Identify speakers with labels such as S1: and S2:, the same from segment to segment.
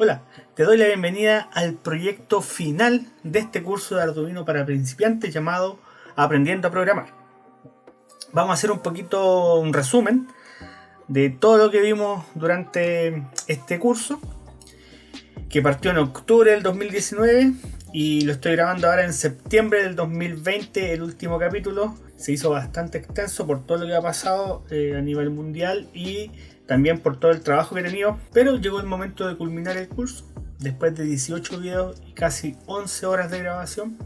S1: Hola, te doy la bienvenida al proyecto final de este curso de Arduino para principiantes llamado Aprendiendo a Programar. Vamos a hacer un resumen de todo lo que vimos durante este curso, que partió en octubre del 2019 y lo estoy grabando ahora en septiembre del 2020, el último capítulo. Se hizo bastante extenso por todo lo que ha pasado a nivel mundial y también por todo el trabajo que he tenido, pero llegó el momento de culminar el curso. Después de 18 videos y casi 11 horas de grabación,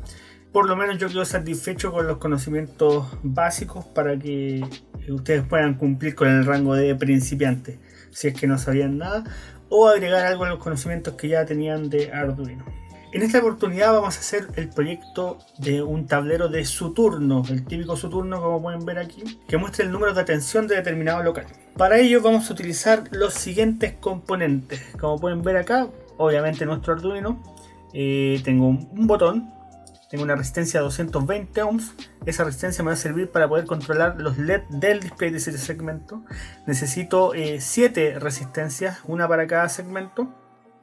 S1: por lo menos yo quedo satisfecho con los conocimientos básicos para que ustedes puedan cumplir con el rango de principiante, si es que no sabían nada, o agregar algo a los conocimientos que ya tenían de Arduino. En esta oportunidad vamos a hacer el proyecto de un tablero de Saturno, el típico Saturno como pueden ver aquí, que muestra el número de atención de determinado local. Para ello vamos a utilizar los siguientes componentes. Como pueden ver acá, obviamente nuestro Arduino, tengo un botón, tengo una resistencia de 220 ohms. Esa resistencia me va a servir para poder controlar los LED del display de 7 segmentos. Necesito 7 resistencias, una para cada segmento.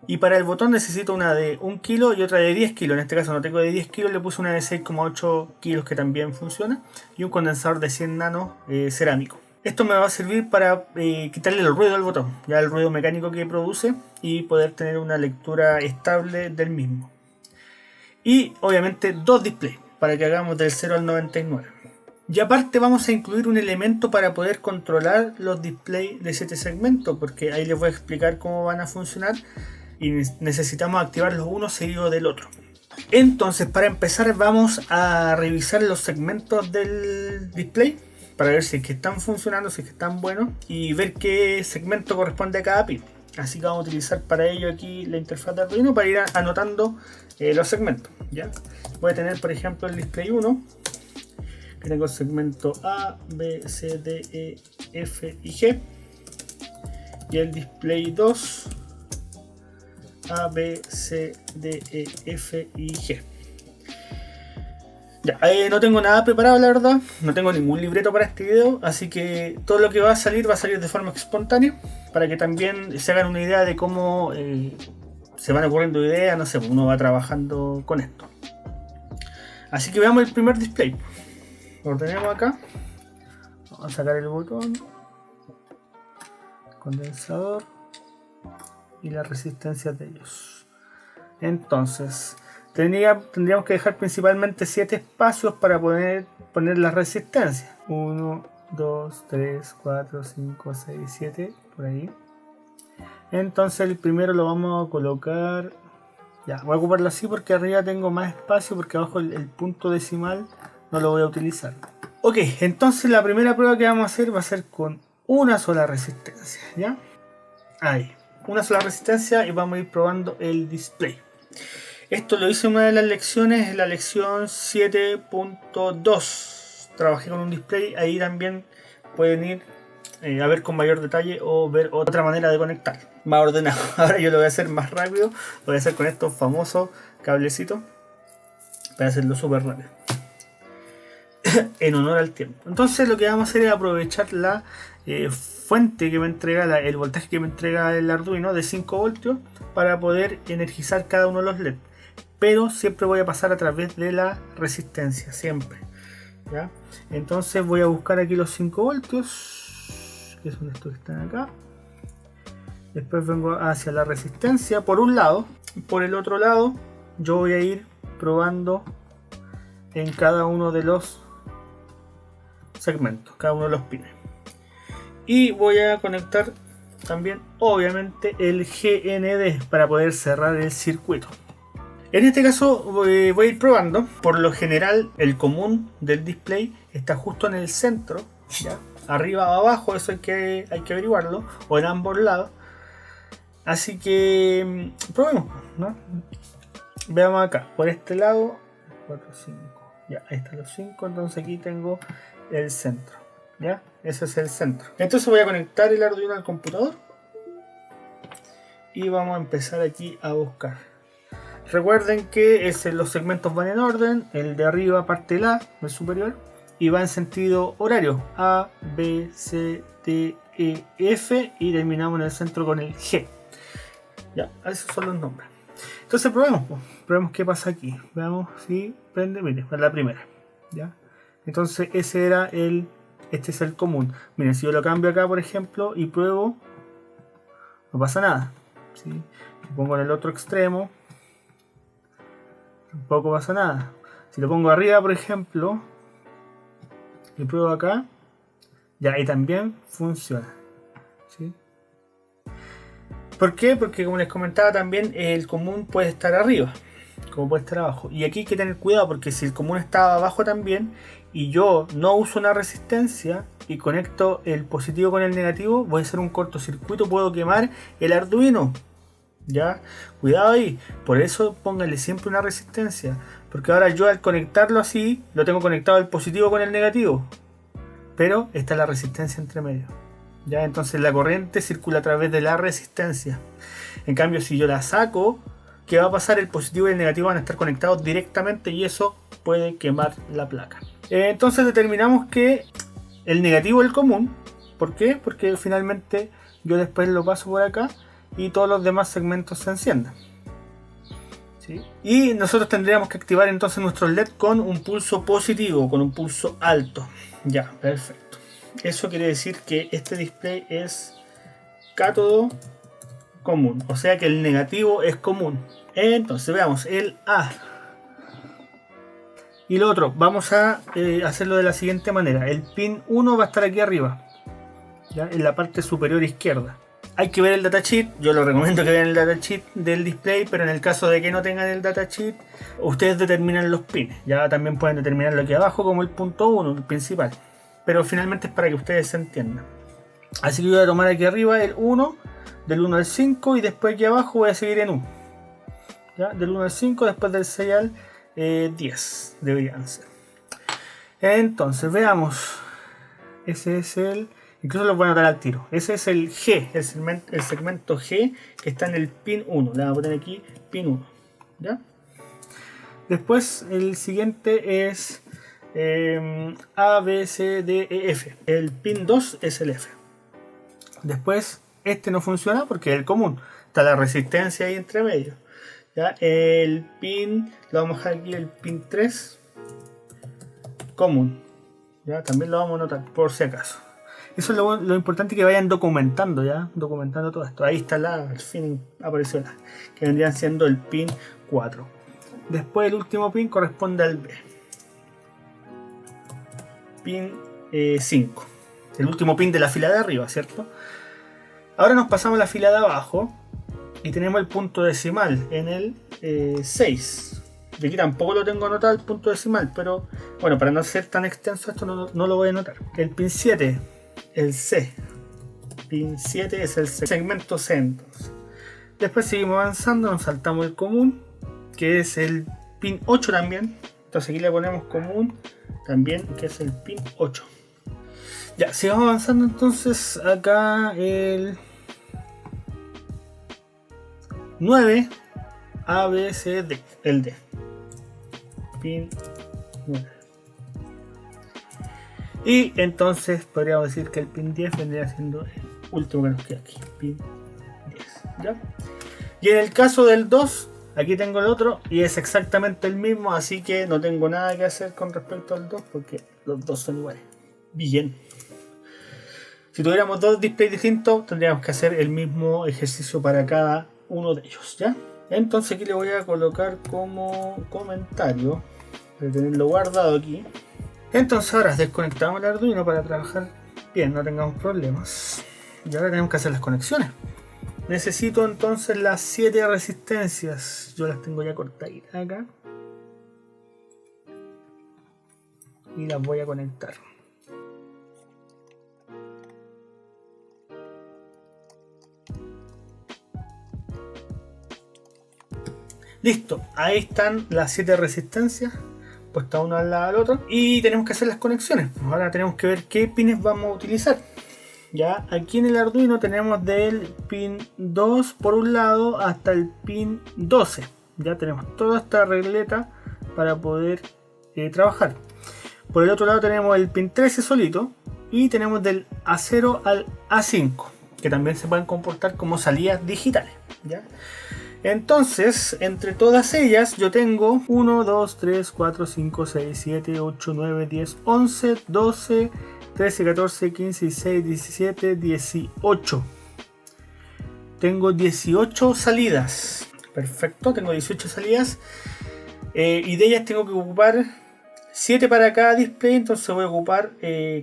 S1: Y para el botón necesito una de 1 kg y otra de 10 kg. En este caso no tengo de 10 kg, le puse una de 6,8 kg que también funciona. Y un condensador de 100 nanos cerámico. Esto me va a servir para quitarle el ruido al botón, ya el ruido mecánico que produce, y poder tener una lectura estable del mismo. Y obviamente 2 displays para que hagamos del 0 al 99. Y aparte vamos a incluir un elemento para poder controlar los displays de 7 segmentos, porque ahí les voy a explicar cómo van a funcionar. Y necesitamos activarlos uno seguido del otro. Entonces, para empezar vamos a revisar los segmentos del display para ver si es que están funcionando, si es que están buenos, y ver qué segmento corresponde a cada pin. Así que vamos a utilizar para ello aquí la interfaz de Arduino para ir anotando los segmentos, ¿ya? Voy a tener por ejemplo el display 1, que tengo el segmento A, B, C, D, E, F y G, y el display 2, A, B, C, D, E, F y G. Ya, no tengo nada preparado, la verdad. No tengo ningún libreto para este video, así que todo lo que va a salir de forma espontánea, para que también se hagan una idea de cómo se van ocurriendo ideas. No sé, uno va trabajando con esto. Así que veamos el primer display. Lo tenemos acá. Vamos a sacar el botón, condensador y las resistencias de ellos. Entonces tendríamos que dejar principalmente 7 espacios para poder poner las resistencias. 1, 2, 3, 4, 5, 6, 7, por ahí. Entonces el primero lo vamos a colocar, ya, voy a ocuparlo así porque arriba tengo más espacio, porque abajo el punto decimal no lo voy a utilizar. Ok, entonces la primera prueba que vamos a hacer va a ser con una sola resistencia, ¿ya? Ahí, una sola resistencia, y vamos a ir probando el display. Esto lo hice en una de las lecciones, en la lección 7.2. Trabajé con un display, ahí también pueden ir a ver con mayor detalle o ver otra manera de conectar, más ordenado. Ahora yo lo voy a hacer más rápido, lo voy a hacer con estos famosos cablecitos para hacerlo súper rápido. En honor al tiempo. Entonces lo que vamos a hacer es aprovechar la fuente que me entrega, el voltaje que me entrega el Arduino de 5 voltios para poder energizar cada uno de los LED. Pero siempre voy a pasar a través de la resistencia, siempre, ¿ya? Entonces voy a buscar aquí los 5 voltios, que son estos que están acá. Después vengo hacia la resistencia por un lado. Por el otro lado yo voy a ir probando en cada uno de los segmentos, cada uno de los pines. Y voy a conectar también obviamente el GND para poder cerrar el circuito. En este caso voy a ir probando. Por lo general el común del display está justo en el centro, ¿ya? Arriba o abajo, eso hay que averiguarlo, o en ambos lados. Así que probemos, ¿no? Veamos acá, por este lado 4, 5, ya, ahí están los 5. Entonces aquí tengo el centro, ¿ya? Ese es el centro. Entonces voy a conectar el Arduino al computador y vamos a empezar aquí a buscar. Recuerden que los segmentos van en orden. El de arriba parte el A, el superior, y va en sentido horario: A, B, C, D, E, F, y terminamos en el centro con el G. Ya, esos son los nombres. Entonces probemos, pues. Probemos qué pasa aquí. Veamos si prende. Mire, es la primera. ¿Ya? Entonces ese era el... Este es el común. Miren, si yo lo cambio acá, por ejemplo, y pruebo, no pasa nada. ¿Sí? Lo pongo en el otro extremo, tampoco pasa nada. Si lo pongo arriba, por ejemplo, y pruebo acá, ya ahí también funciona. ¿Sí? ¿Por qué? Porque como les comentaba también, el común puede estar arriba, como puede estar abajo. Y aquí hay que tener cuidado porque si el común está abajo también y yo no uso una resistencia y conecto el positivo con el negativo, voy a hacer un cortocircuito, puedo quemar el Arduino. Ya, cuidado ahí. Por eso pónganle siempre una resistencia, porque ahora yo al conectarlo así, lo tengo conectado el positivo con el negativo, pero está la resistencia entre medio. Ya, entonces la corriente circula a través de la resistencia. En cambio, si yo la saco, ¿qué va a pasar? El positivo y el negativo van a estar conectados directamente y eso puede quemar la placa. Entonces determinamos que el negativo es el común. ¿Por qué? Porque finalmente yo después lo paso por acá y todos los demás segmentos se encienden. ¿Sí? Y nosotros tendríamos que activar entonces nuestro LED con un pulso positivo, con un pulso alto. Ya, perfecto. Eso quiere decir que este display es cátodo común, o sea que el negativo es común. Entonces veamos el A. Y lo otro, vamos a hacerlo de la siguiente manera. El pin 1 va a estar aquí arriba, ¿ya? En la parte superior izquierda. Hay que ver el datasheet, yo lo recomiendo que vean el datasheet del display, pero en el caso de que no tengan el datasheet, ustedes determinan los pines. Ya también pueden determinarlo aquí abajo como el punto 1, el principal. Pero finalmente es para que ustedes se entiendan. Así que yo voy a tomar aquí arriba el 1, del 1 al 5 y después aquí abajo voy a seguir en 1. ¿Ya? Del 1 al 5, después del 6 al 10 deberían ser. Entonces veamos. Ese es el... Incluso lo voy a anotar al tiro. Ese es el G, el segmento G que está en el pin 1. Le vamos a poner aquí pin 1. ¿Ya? Después el siguiente es A, B, C, D, E, F. El pin 2 es el F. Después este no funciona porque es el común. Está la resistencia ahí entre medio. ¿Ya? El pin, lo vamos a dejar aquí, el pin 3 común. ¿Ya? También lo vamos a anotar por si acaso. Eso es lo importante, que vayan documentando, ¿ya? Documentando todo esto. Ahí está al fin apareció la, que vendrían siendo el pin 4. Después el último pin corresponde al B. Pin 5. El último pin de la fila de arriba, ¿cierto? Ahora nos pasamos a la fila de abajo y tenemos el punto decimal en el 6. De aquí tampoco lo tengo anotado el punto decimal, pero bueno, para no ser tan extenso esto no lo voy a anotar. El pin 7, el C. Pin 7 es el segmento C entonces. Después seguimos avanzando, nos saltamos el común, que es el pin 8 también. Entonces aquí le ponemos común también, que es el pin 8. Ya, sigamos avanzando entonces. Acá el 9, A, B, C, D, el D. Pin 9. Y entonces podríamos decir que el pin 10 vendría siendo el último que nos queda aquí. Pin 10. ¿Ya? Y en el caso del 2, aquí tengo el otro y es exactamente el mismo, así que no tengo nada que hacer con respecto al 2 porque los dos son iguales. Bien. Si tuviéramos dos displays distintos, tendríamos que hacer el mismo ejercicio para cada uno de ellos, ¿ya? Entonces aquí le voy a colocar como comentario, para tenerlo guardado aquí. Entonces ahora desconectamos el Arduino para trabajar bien, no tengamos problemas. Y ahora tenemos que hacer las conexiones. Necesito entonces las 7 resistencias. Yo las tengo ya cortaditas acá. Y las voy a conectar. Listo, ahí están las 7 resistencias puestas una al lado del otro y tenemos que hacer las conexiones. Ahora tenemos que ver qué pines vamos a utilizar. Ya, aquí en el Arduino tenemos del pin 2 por un lado hasta el pin 12. Ya tenemos toda esta regleta para poder trabajar. Por el otro lado tenemos el pin 13 solito y tenemos del A0 al A5. que también se pueden comportar como salidas digitales, ¿ya? Entonces, entre todas ellas, yo tengo 1, 2, 3, 4, 5, 6, 7, 8, 9, 10, 11, 12, 13, 14, 15, 16, 17, 18. Tengo 18 salidas. Perfecto, tengo 18 salidas. Y de ellas tengo que ocupar 7 para cada display, entonces voy a ocupar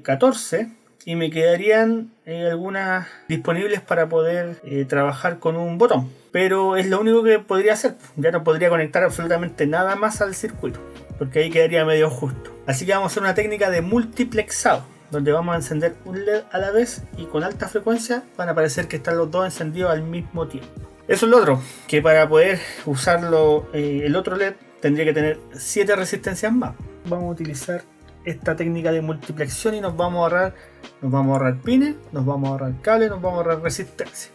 S1: 14. Y me quedarían algunas disponibles para poder trabajar con un botón. Pero es lo único que podría hacer. Ya no podría conectar absolutamente nada más al circuito, porque ahí quedaría medio justo. Así que vamos a hacer una técnica de multiplexado, donde vamos a encender un LED a la vez y con alta frecuencia van a parecer que están los dos encendidos al mismo tiempo. Eso es lo otro, que para poder usarlo el otro LED tendría que tener 7 resistencias más. Vamos a utilizar esta técnica de multiplexión y nos vamos a ahorrar pines, nos vamos a ahorrar cables, nos vamos a ahorrar resistencia.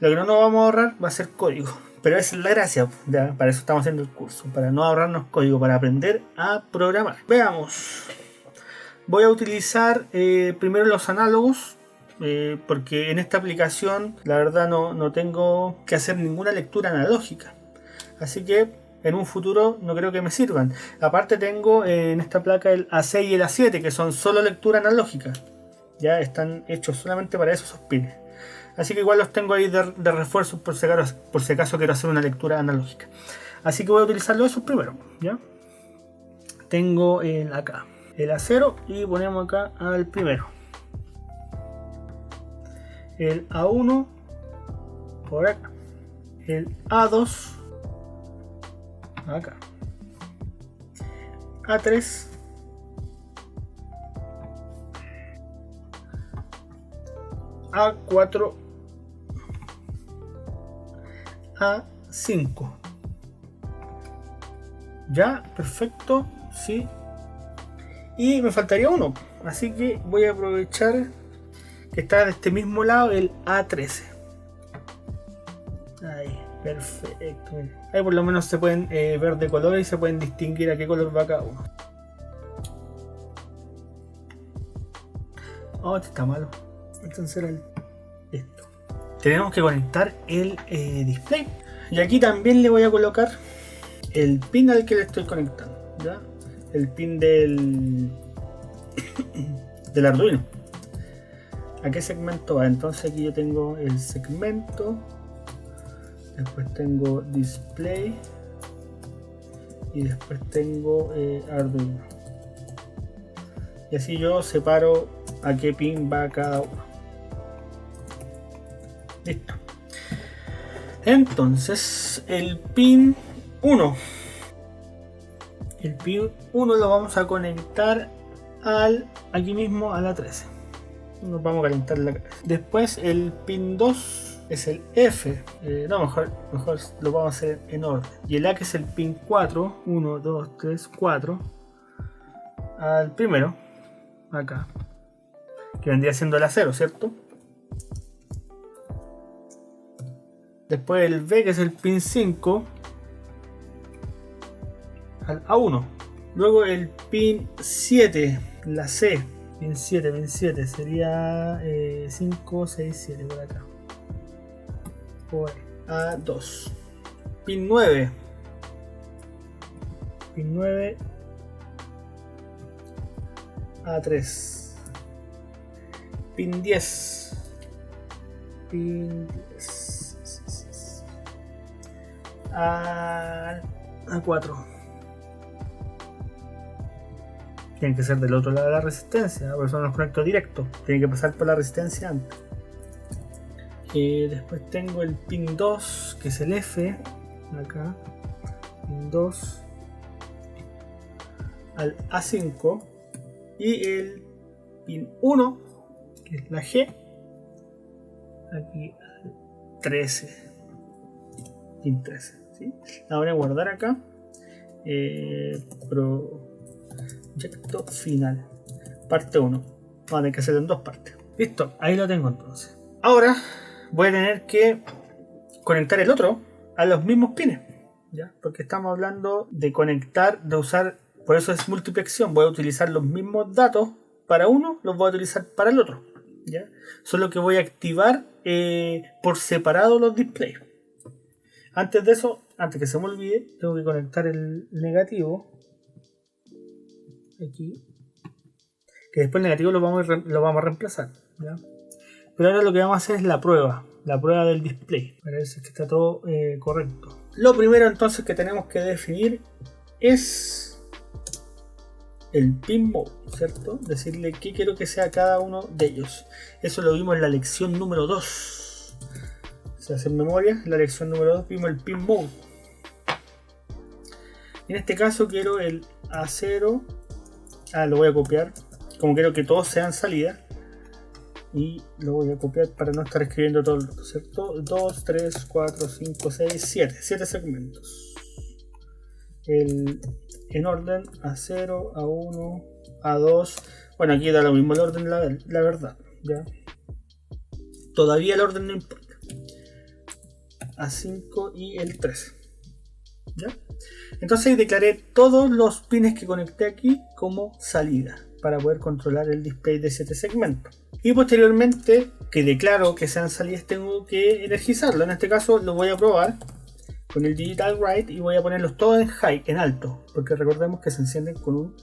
S1: Lo que no nos vamos a ahorrar va a ser código, pero esa es la gracia, ¿ya? Para eso estamos haciendo el curso, para no ahorrarnos código, para aprender a programar. Veamos, voy a utilizar primero los análogos, porque en esta aplicación la verdad no tengo que hacer ninguna lectura analógica, así que en un futuro no creo que me sirvan. Aparte tengo en esta placa el A6 y el A7, que son solo lectura analógica, ya están hechos solamente para esos pines. Así que igual los tengo ahí de refuerzo por si acaso quiero hacer una lectura analógica. Así que voy a utilizarlo esos primero, ¿ya? Tengo acá el A0 y ponemos acá al primero. El A1 por acá. El A2 acá. A3. A4. A5. Ya, perfecto, sí. Y me faltaría uno, así que voy a aprovechar que está de este mismo lado el A13. Ahí, perfecto. Ahí por lo menos se pueden ver de color y se pueden distinguir a qué color va cada uno. Oh, este está malo. Entonces era esto. Tenemos que conectar el display. Y aquí también le voy a colocar el pin al que le estoy conectando, ¿ya? El pin del Arduino. ¿A qué segmento va? Entonces aquí yo tengo el segmento, después tengo display y después tengo Arduino. Y así yo separo a qué pin va cada uno. Listo. Entonces el pin 1. El pin 1 lo vamos a conectar aquí mismo a la 13. Nos vamos a calentar la cabeza. Después el pin 2 es el F. Mejor lo vamos a hacer en orden. Y el A, que es el pin 4. 1, 2, 3, 4. Al primero. Acá. Que vendría siendo el A0, ¿cierto? Después el B, que es el pin 5. Al A1. Luego el pin 7, la C. Pin 7 sería 5, 6, 7 por acá. Por A2. Pin 9. Pin 9. A3. Pin 10. Pin 10. A4. Tienen que ser del otro lado de la resistencia, por eso no los conecto directo. Tienen que pasar por la resistencia antes. Después tengo el pin 2, que es el F. Acá. Pin 2. Al A5. Y el pin 1, que es la G. Aquí al 13. Pin 13. ¿Sí? La voy a guardar acá. Proyecto final, parte 1. Vamos a tener que hacerlo en dos partes. Listo, ahí lo tengo entonces. Ahora voy a tener que conectar el otro a los mismos pines, ¿ya? Porque estamos hablando de conectar, de usar, por eso es multiplexión. Voy a utilizar los mismos datos para uno, los voy a utilizar para el otro. ¿ya? Solo que voy a activar por separado los displays. Antes de eso, antes que se me olvide, tengo que conectar el negativo aquí, que después el negativo lo vamos a reemplazar, ¿ya? Pero ahora lo que vamos a hacer es la prueba del display, para ver si está todo correcto. Lo primero entonces que tenemos que definir es el pin mode, ¿cierto? Decirle qué quiero que sea cada uno de ellos. Eso lo vimos en la lección número 2. Se hace en memoria, en la lección número 2 vimos el pin mode. En este caso quiero el A0. Lo voy a copiar. Como quiero que todos sean salida. Y lo voy a copiar para no estar escribiendo todo el rato, ¿cierto? 2, 3, 4, 5, 6, 7. 7 segmentos. En orden A0, A1, A2. Bueno, aquí da lo mismo el orden, la verdad. ¿Ya? Todavía el orden no importa. A5 y el 13. ¿Ya? Entonces declaré todos los pines que conecté aquí como salida para poder controlar el display de 7 segmentos. Y posteriormente que declaro que sean salidas tengo que energizarlo. En este caso lo voy a probar con el Digital Write y voy a ponerlos todos en high, en alto, porque recordemos que se encienden con un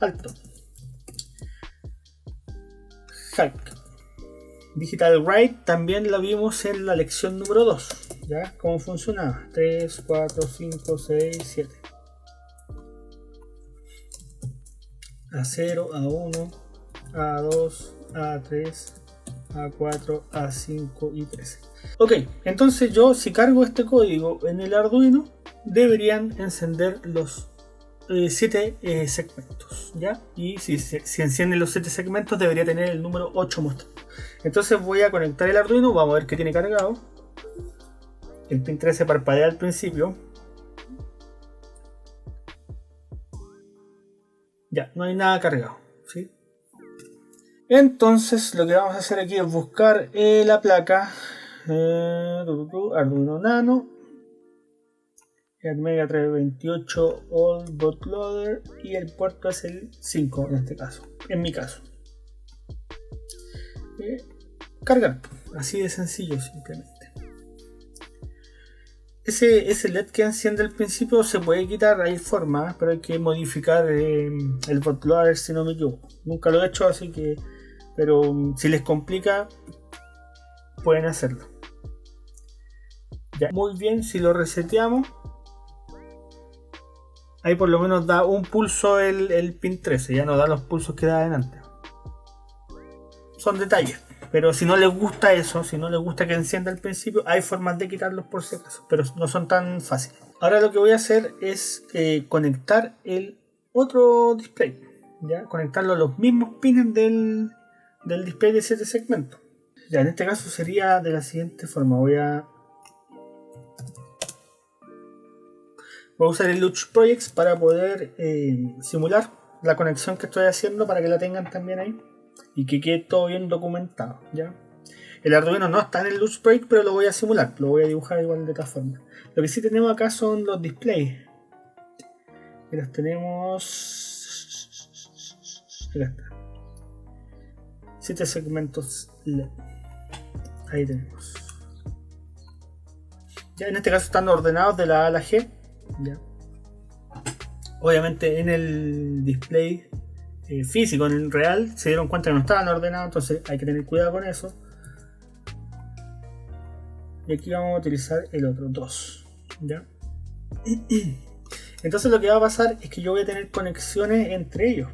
S1: alto. High. Digital Write también lo vimos en la lección número 2. ¿Ya? ¿Cómo funcionaba? 3, 4, 5, 6, 7. A0, A1, A2, A3, A4, A5 y 13. Ok, entonces yo si cargo este código en el Arduino deberían encender los 7 segmentos, ¿ya? Y si encienden los 7 segmentos debería tener el número 8 mostrado. Entonces voy a conectar el Arduino, vamos a ver qué tiene cargado. El pin 13 parpadea al principio. Ya, no hay nada cargado, ¿sí? Entonces lo que vamos a hacer aquí es buscar la placa Arduino Nano, el Mega 328 All Bootloader y el puerto es el 5 en este caso, en mi caso. Cargar, así de sencillo simplemente. Ese LED que enciende al principio se puede quitar, hay formas, pero hay que modificar el bootloader si no me equivoco. Nunca lo he hecho, así que, pero si les complica, pueden hacerlo. Ya. Muy bien, si lo reseteamos, ahí por lo menos da un pulso el pin 13, ya no da los pulsos que da adelante. Son detalles. Pero si no les gusta eso, si no les gusta que encienda al principio, hay formas de quitarlos por si acaso, pero no son tan fáciles. Ahora lo que voy a hacer es conectar el otro display, ¿ya? Conectarlo a los mismos pines del display de 7 segmentos. Ya, en este caso sería de la siguiente forma. Voy a usar el Luch Projects para poder simular la conexión que estoy haciendo para que la tengan también ahí. Y que quede todo bien documentado, ¿ya? El Arduino no está en el Luch Project, pero lo voy a simular, lo voy a dibujar igual de esta forma. Lo que sí tenemos acá son los displays. Y los tenemos... Acá está. 7 segmentos LED. Ahí tenemos. Ya en este caso están ordenados de la A a la G. ¿Ya? Obviamente en el display físico, en el real, se dieron cuenta que no estaban ordenados, entonces hay que tener cuidado con eso. Y aquí vamos a utilizar el otro 2, ¿ya? Entonces lo que va a pasar es que yo voy a tener conexiones entre ellos,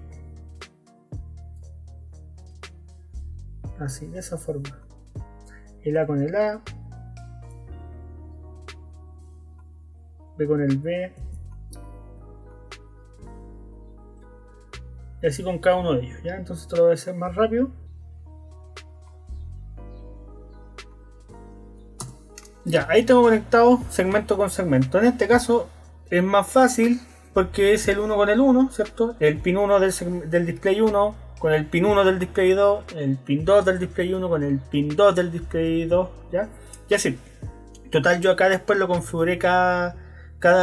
S1: así, de esa forma. El A con el A, B con el B, y así con cada uno de ellos, ¿ya? Entonces esto lo voy a hacer más rápido. Ya, ahí tengo conectado segmento con segmento. En este caso es más fácil porque es el 1 con el 1, ¿cierto? El pin 1 del display 1 con el pin 1 del display 2, el pin 2 del display 1 con el pin 2 del display 2, ¿ya? Y así. Total, yo acá después lo configuré cada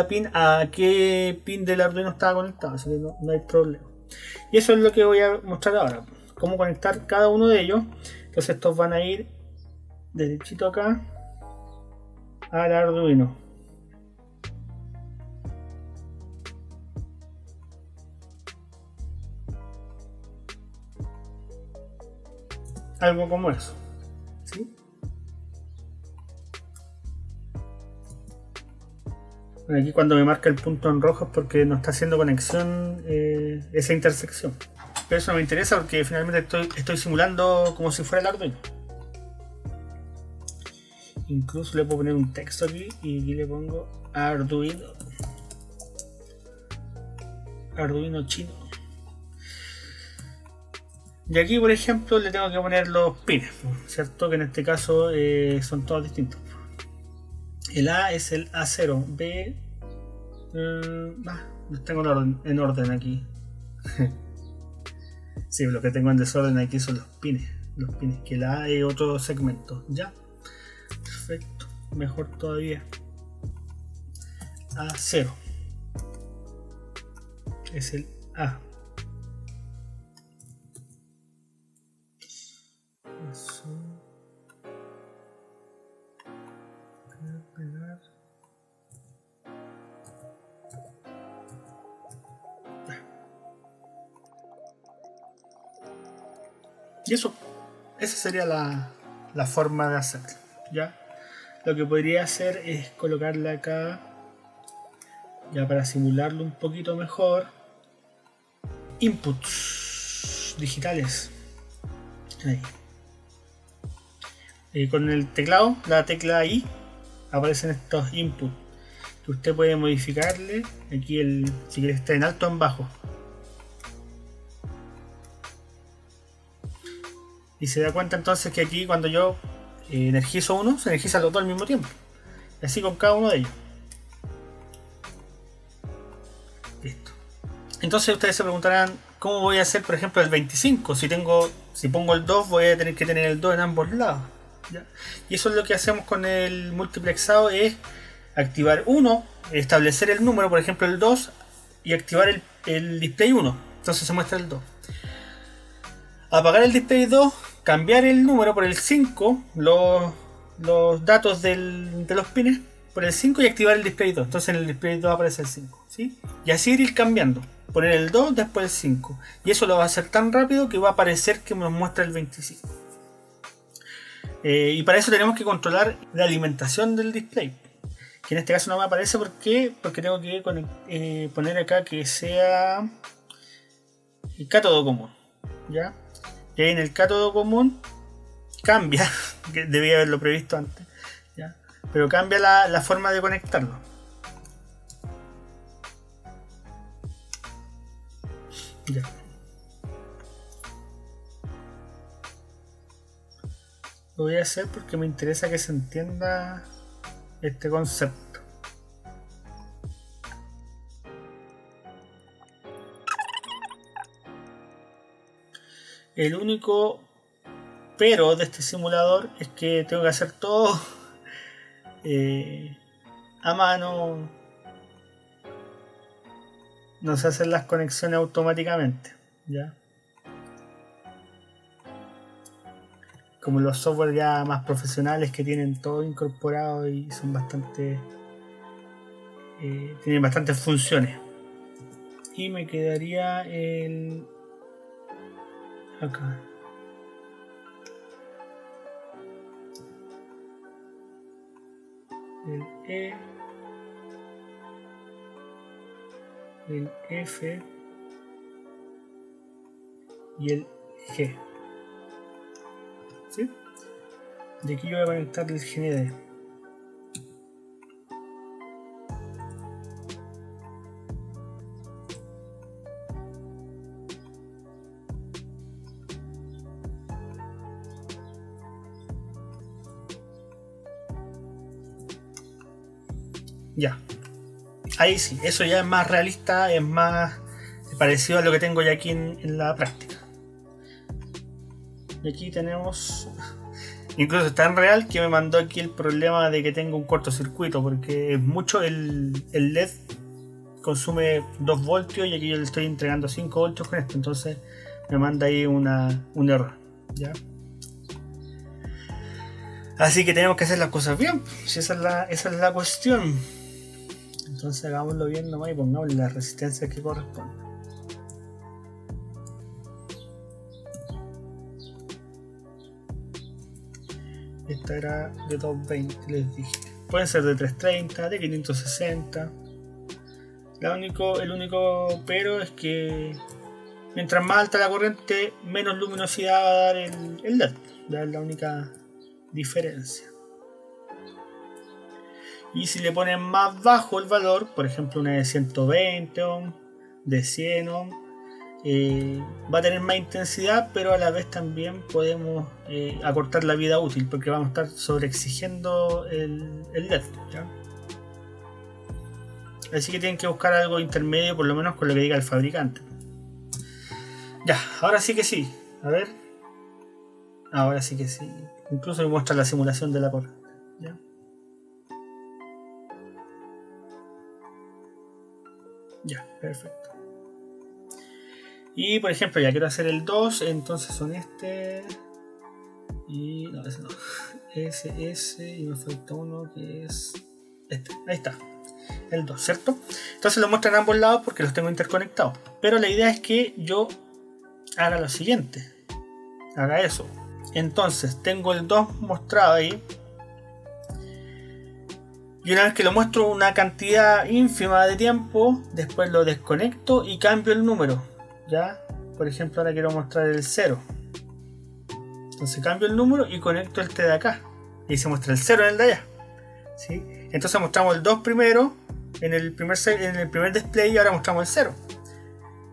S1: pin a qué pin del Arduino estaba conectado, así que no hay problema. Y eso es lo que voy a mostrar ahora, cómo conectar cada uno de ellos. Entonces estos van a ir derechito acá al Arduino. Algo como eso, ¿sí? Bueno, aquí cuando me marca el punto en rojo es porque no está haciendo conexión esa intersección. Pero eso no me interesa porque finalmente estoy simulando como si fuera el Arduino. Incluso le puedo poner un texto aquí y aquí le pongo Arduino chino. Y aquí, por ejemplo, le tengo que poner los pines, ¿cierto? Que en este caso son todos distintos. El A es el A0, B... los tengo en orden aquí. Sí, lo que tengo en desorden aquí son los pines. Que el A es otro segmento. Ya. Perfecto. Mejor todavía. A0. Es el A. Eso. Pegar. Y eso, esa sería la forma de hacerlo, ¿ya? Lo que podría hacer es colocarle acá, ya para simularlo un poquito mejor, inputs digitales. Ahí. Con el teclado, la tecla I, aparecen estos inputs que usted puede modificarle. Aquí si quiere estar en alto o en bajo. Y se da cuenta entonces que aquí cuando yo energizo uno, se energiza los dos al mismo tiempo. Y así con cada uno de ellos. Listo. Entonces ustedes se preguntarán, ¿cómo voy a hacer, por ejemplo, el 25? Si pongo el 2, voy a tener que tener el 2 en ambos lados, ¿ya? Y eso es lo que hacemos con el multiplexado, es activar uno, establecer el número, por ejemplo el 2, y activar el display 1. Entonces se muestra el 2. Apagar el display 2, cambiar el número por el 5, los datos de los pines por el 5 y activar el display 2. Entonces en el display 2 aparece el 5, ¿sí? Y así ir cambiando. Poner el 2, después el 5. Y eso lo va a hacer tan rápido que va a aparecer que nos muestra el 25. Y para eso tenemos que controlar la alimentación del display. Que en este caso no me aparece porque tengo que poner acá que sea el cátodo común, ¿ya? Y ahí en el cátodo común cambia, que debía haberlo previsto antes, ¿ya? Pero cambia la forma de conectarlo. Ya. Lo voy a hacer porque me interesa que se entienda este concepto. El único pero de este simulador es que tengo que hacer todo a mano. No se hacen las conexiones automáticamente, ¿ya? Como los software ya más profesionales que tienen todo incorporado y son bastante tienen bastantes funciones. Y me quedaría acá. El E, el F y el G. ¿Sí? De aquí yo voy a conectar el GND. Ya. Ahí sí, eso ya es más realista, es más parecido a lo que tengo ya aquí en la práctica. Y aquí tenemos... Incluso es tan real que me mandó aquí el problema de que tengo un cortocircuito, porque es mucho el LED consume 2 voltios y aquí yo le estoy entregando 5 voltios con esto, entonces me manda ahí un error, ¿ya? Así que tenemos que hacer las cosas bien. Si esa es la cuestión. Entonces hagámoslo bien nomás y pongámosle la resistencia que corresponde. Esta era de 220, les dije. Pueden ser de 330, de 560. El único pero es que mientras más alta la corriente, menos luminosidad va a dar el LED. Es la única diferencia. Y si le ponen más bajo el valor, por ejemplo una de 120 ohm, de 100 ohm, va a tener más intensidad, pero a la vez también podemos acortar la vida útil, porque vamos a estar sobreexigiendo el LED, ¿ya? Así que tienen que buscar algo intermedio, por lo menos con lo que diga el fabricante. Ya, ahora sí que sí. A ver. Ahora sí que sí. Incluso me muestra la simulación de la corriente, ¿ya? Ya, perfecto. Y por ejemplo, ya quiero hacer el 2, entonces son este. Y no, ese no. Ese, y me falta uno que es este. Ahí está. El 2, ¿cierto? Entonces lo muestro en ambos lados porque los tengo interconectados. Pero la idea es que yo haga lo siguiente. Haga eso. Entonces tengo el 2 mostrado ahí. Y una vez que lo muestro una cantidad ínfima de tiempo, después lo desconecto y cambio el número. ¿Ya? Por ejemplo, ahora quiero mostrar el 0. Entonces cambio el número y conecto este de acá. Y se muestra el 0 en el de allá. ¿Sí? Entonces mostramos el 2 primero en el primer display y ahora mostramos el 0.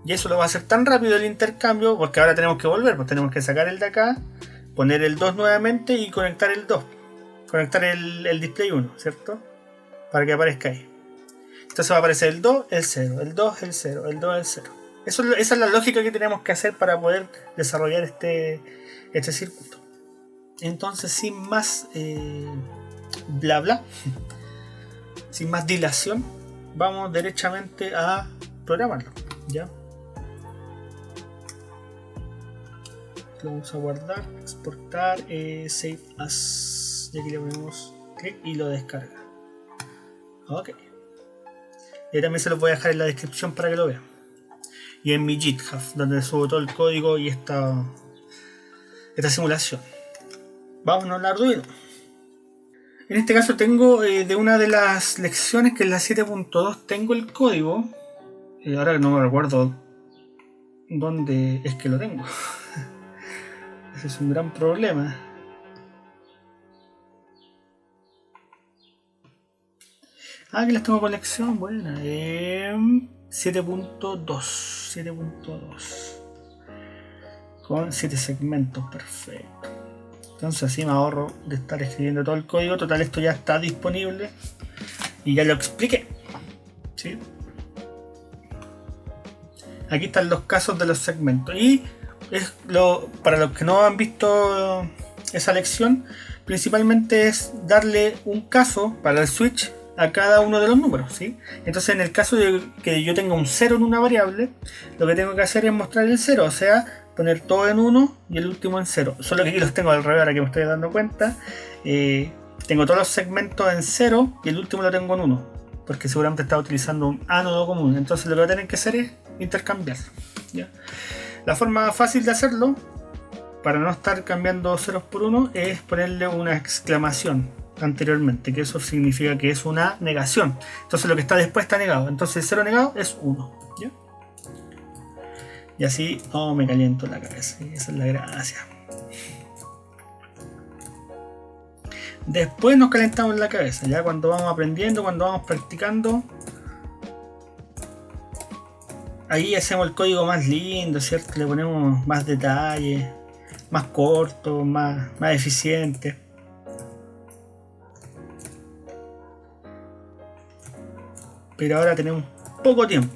S1: Y eso lo va a hacer tan rápido el intercambio porque ahora tenemos que volver. Pues tenemos que sacar el de acá, poner el 2 nuevamente y conectar el 2. Conectar el display 1, ¿cierto? Para que aparezca ahí. Entonces va a aparecer el 2, el 0, el 2, el 0, el 2, el 0. Esa es la lógica que tenemos que hacer para poder desarrollar este circuito. Entonces, sin más bla bla, sin más dilación, vamos derechamente a programarlo. ¿Ya? Lo vamos a guardar, exportar, save as. Y aquí le ponemos clic y lo descarga. Ok. Y también se los voy a dejar en la descripción para que lo vean. Y en mi GitHub, donde subo todo el código y esta simulación. Vámonos al Arduino. En este caso tengo de una de las lecciones, que es la 7.2, tengo el código. Ahora no me recuerdo dónde es que lo tengo. Ese es un gran problema. Aquí las tengo con lección, buena. 7.2 con 7 segmentos, perfecto. Entonces así me ahorro de estar escribiendo todo el código. Total, esto ya está disponible y ya lo expliqué, ¿sí? Aquí están los casos de los segmentos y para los que no han visto esa lección, principalmente es darle un caso para el switch a cada uno de los números, ¿sí? Entonces en el caso de que yo tenga un 0 en una variable, lo que tengo que hacer es mostrar el 0, o sea, poner todo en 1 y el último en 0. Solo que aquí los tengo al revés, ahora que me estoy dando cuenta. Tengo todos los segmentos en 0 y el último lo tengo en 1, porque seguramente estaba utilizando un ánodo común. Entonces lo que voy a tener que hacer es intercambiar, ¿ya? La forma fácil de hacerlo, para no estar cambiando ceros por 1, es ponerle una exclamación anteriormente, que eso significa que es una negación. Entonces lo que está después está negado. Entonces 0 negado es 1, ¿ya? Y así, oh, me caliento la cabeza. Esa es la gracia. Después nos calentamos la cabeza, ya cuando vamos aprendiendo, cuando vamos practicando. Ahí hacemos el código más lindo, ¿cierto? Le ponemos más detalle, más corto, más eficiente. Pero ahora tenemos poco tiempo,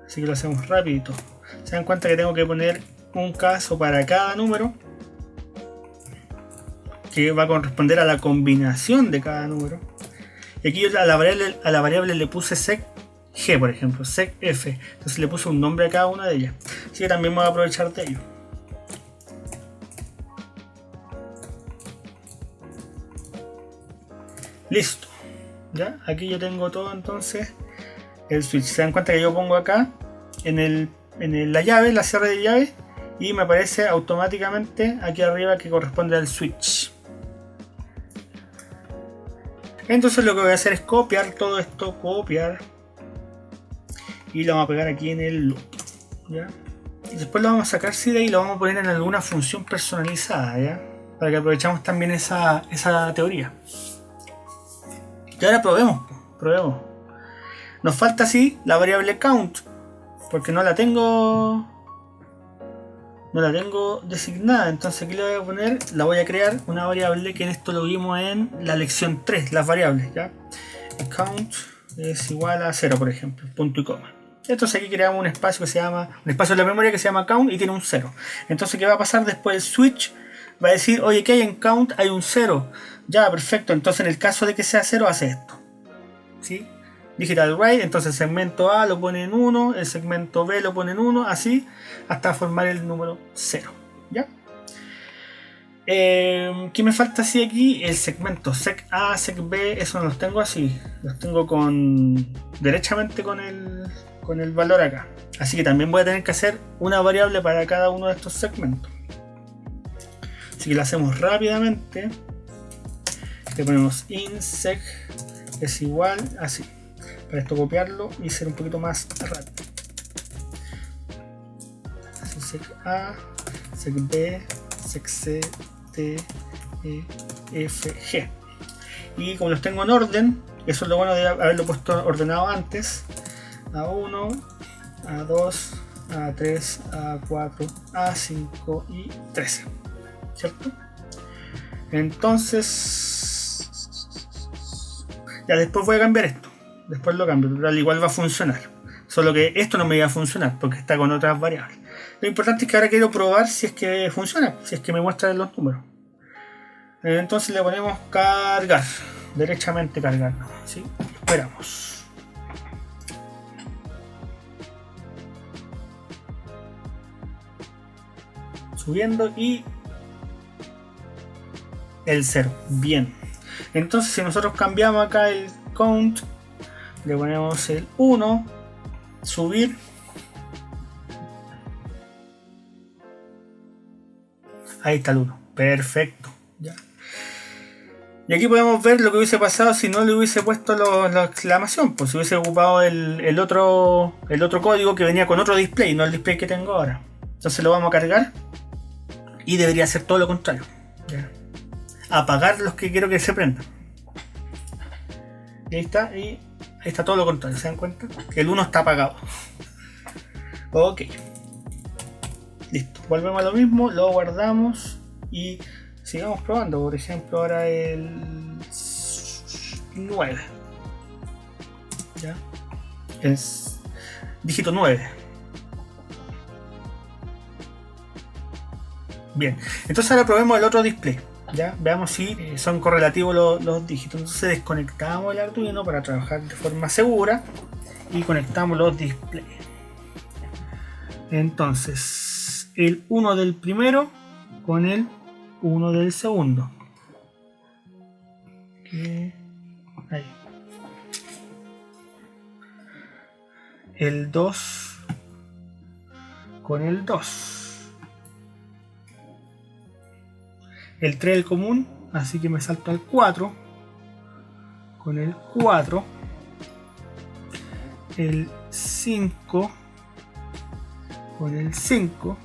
S1: así que lo hacemos rapidito. Se dan cuenta que tengo que poner un caso para cada número, que va a corresponder a la combinación de cada número. Y aquí yo a la variable le puse sec g, por ejemplo, sec f. Entonces le puse un nombre a cada una de ellas. Así que también me voy a aprovechar de ello. Listo. Ya, aquí yo tengo todo entonces el switch. Se dan cuenta que yo pongo acá en la llave, la cierre de llave, y me aparece automáticamente aquí arriba que corresponde al switch. Entonces lo que voy a hacer es copiar todo esto, copiar, y lo vamos a pegar aquí en el loop, ¿ya? Y después lo vamos a sacar de ahí y lo vamos a poner en alguna función personalizada, ¿ya? Para que aprovechemos también esa teoría. Y ahora probemos. Nos falta así la variable count, porque no la tengo designada. Entonces aquí le voy a poner, la voy a crear una variable que en esto lo vimos en la lección 3, las variables, ¿ya? Count es igual a 0, por ejemplo, punto y coma. Entonces aquí creamos un espacio en la memoria que se llama count y tiene un 0. Entonces ¿qué va a pasar después? El switch va a decir, oye, ¿qué hay en count? Hay un 0. Ya, perfecto. Entonces en el caso de que sea 0 hace esto, ¿sí? Digital write, entonces el segmento A lo pone en 1, el segmento B lo pone en 1, así hasta formar el número 0, ¿ya? ¿Qué me falta así aquí? El segmento seg A, seg B, eso no los tengo así, los tengo derechamente con el valor acá. Así que también voy a tener que hacer una variable para cada uno de estos segmentos. Así que lo hacemos rápidamente. Le ponemos in seg es igual así. Para esto copiarlo y ser un poquito más rápido. Así, seg A, seg B, seg C, D, E, F, G. Y como los tengo en orden, eso es lo bueno de haberlo puesto ordenado antes. A1, A2, A3, A4, A5 y 13. ¿Cierto? Entonces, ya después voy a cambiar esto. Después lo cambio, pero al igual va a funcionar. Solo que esto no me va a funcionar porque está con otras variables. Lo importante es que ahora quiero probar si es que funciona, si es que me muestran los números. Entonces le ponemos cargar, derechamente cargar, ¿sí? Esperamos. Subiendo y el 0, bien. Entonces si nosotros cambiamos acá el count, le ponemos el 1, subir, ahí está el 1, perfecto, ya. Y aquí podemos ver lo que hubiese pasado si no le hubiese puesto la exclamación, pues si hubiese ocupado el otro código que venía con otro display, no el display que tengo ahora. Entonces lo vamos a cargar y debería ser todo lo contrario, ya. Apagar los que quiero que se prendan. Y ahí está todo lo contrario, ¿se dan cuenta? El 1 está apagado. Ok. Listo. Volvemos a lo mismo, lo guardamos y sigamos probando. Por ejemplo, ahora el 9. ¿Ya? Es dígito 9. Bien. Entonces ahora probemos el otro display. ¿Ya? Veamos si son correlativos los dígitos. Entonces desconectamos el Arduino para trabajar de forma segura y conectamos los displays. Entonces el 1 del primero con el 1 del segundo. Ahí. El 2 con el 2. El 3 el común, así que me salto al 4 con el 4, el 5 con el 5,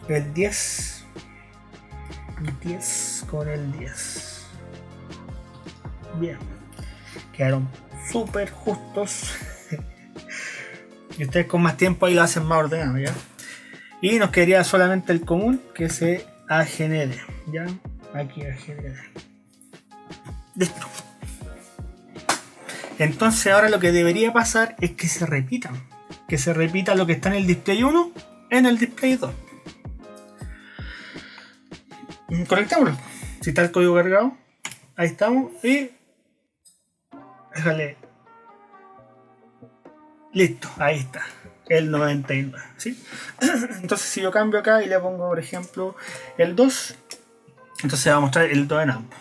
S1: el 10 con el 10. Bien, quedaron súper justos. Y ustedes con más tiempo ahí lo hacen más ordenado, ¿ya? Y nos quedaría solamente el común, que se agenere, ¿ya? Aquí agenere. Listo. Entonces ahora lo que debería pasar es que se repitan. Que se repita lo que está en el display 1 en el display 2. Conectémoslo. Si está el código cargado, ahí estamos. Y déjale. Listo, ahí está. el 99, ¿sí? Entonces si yo cambio acá y le pongo, por ejemplo, el 2, entonces va a mostrar el 2 en ambos.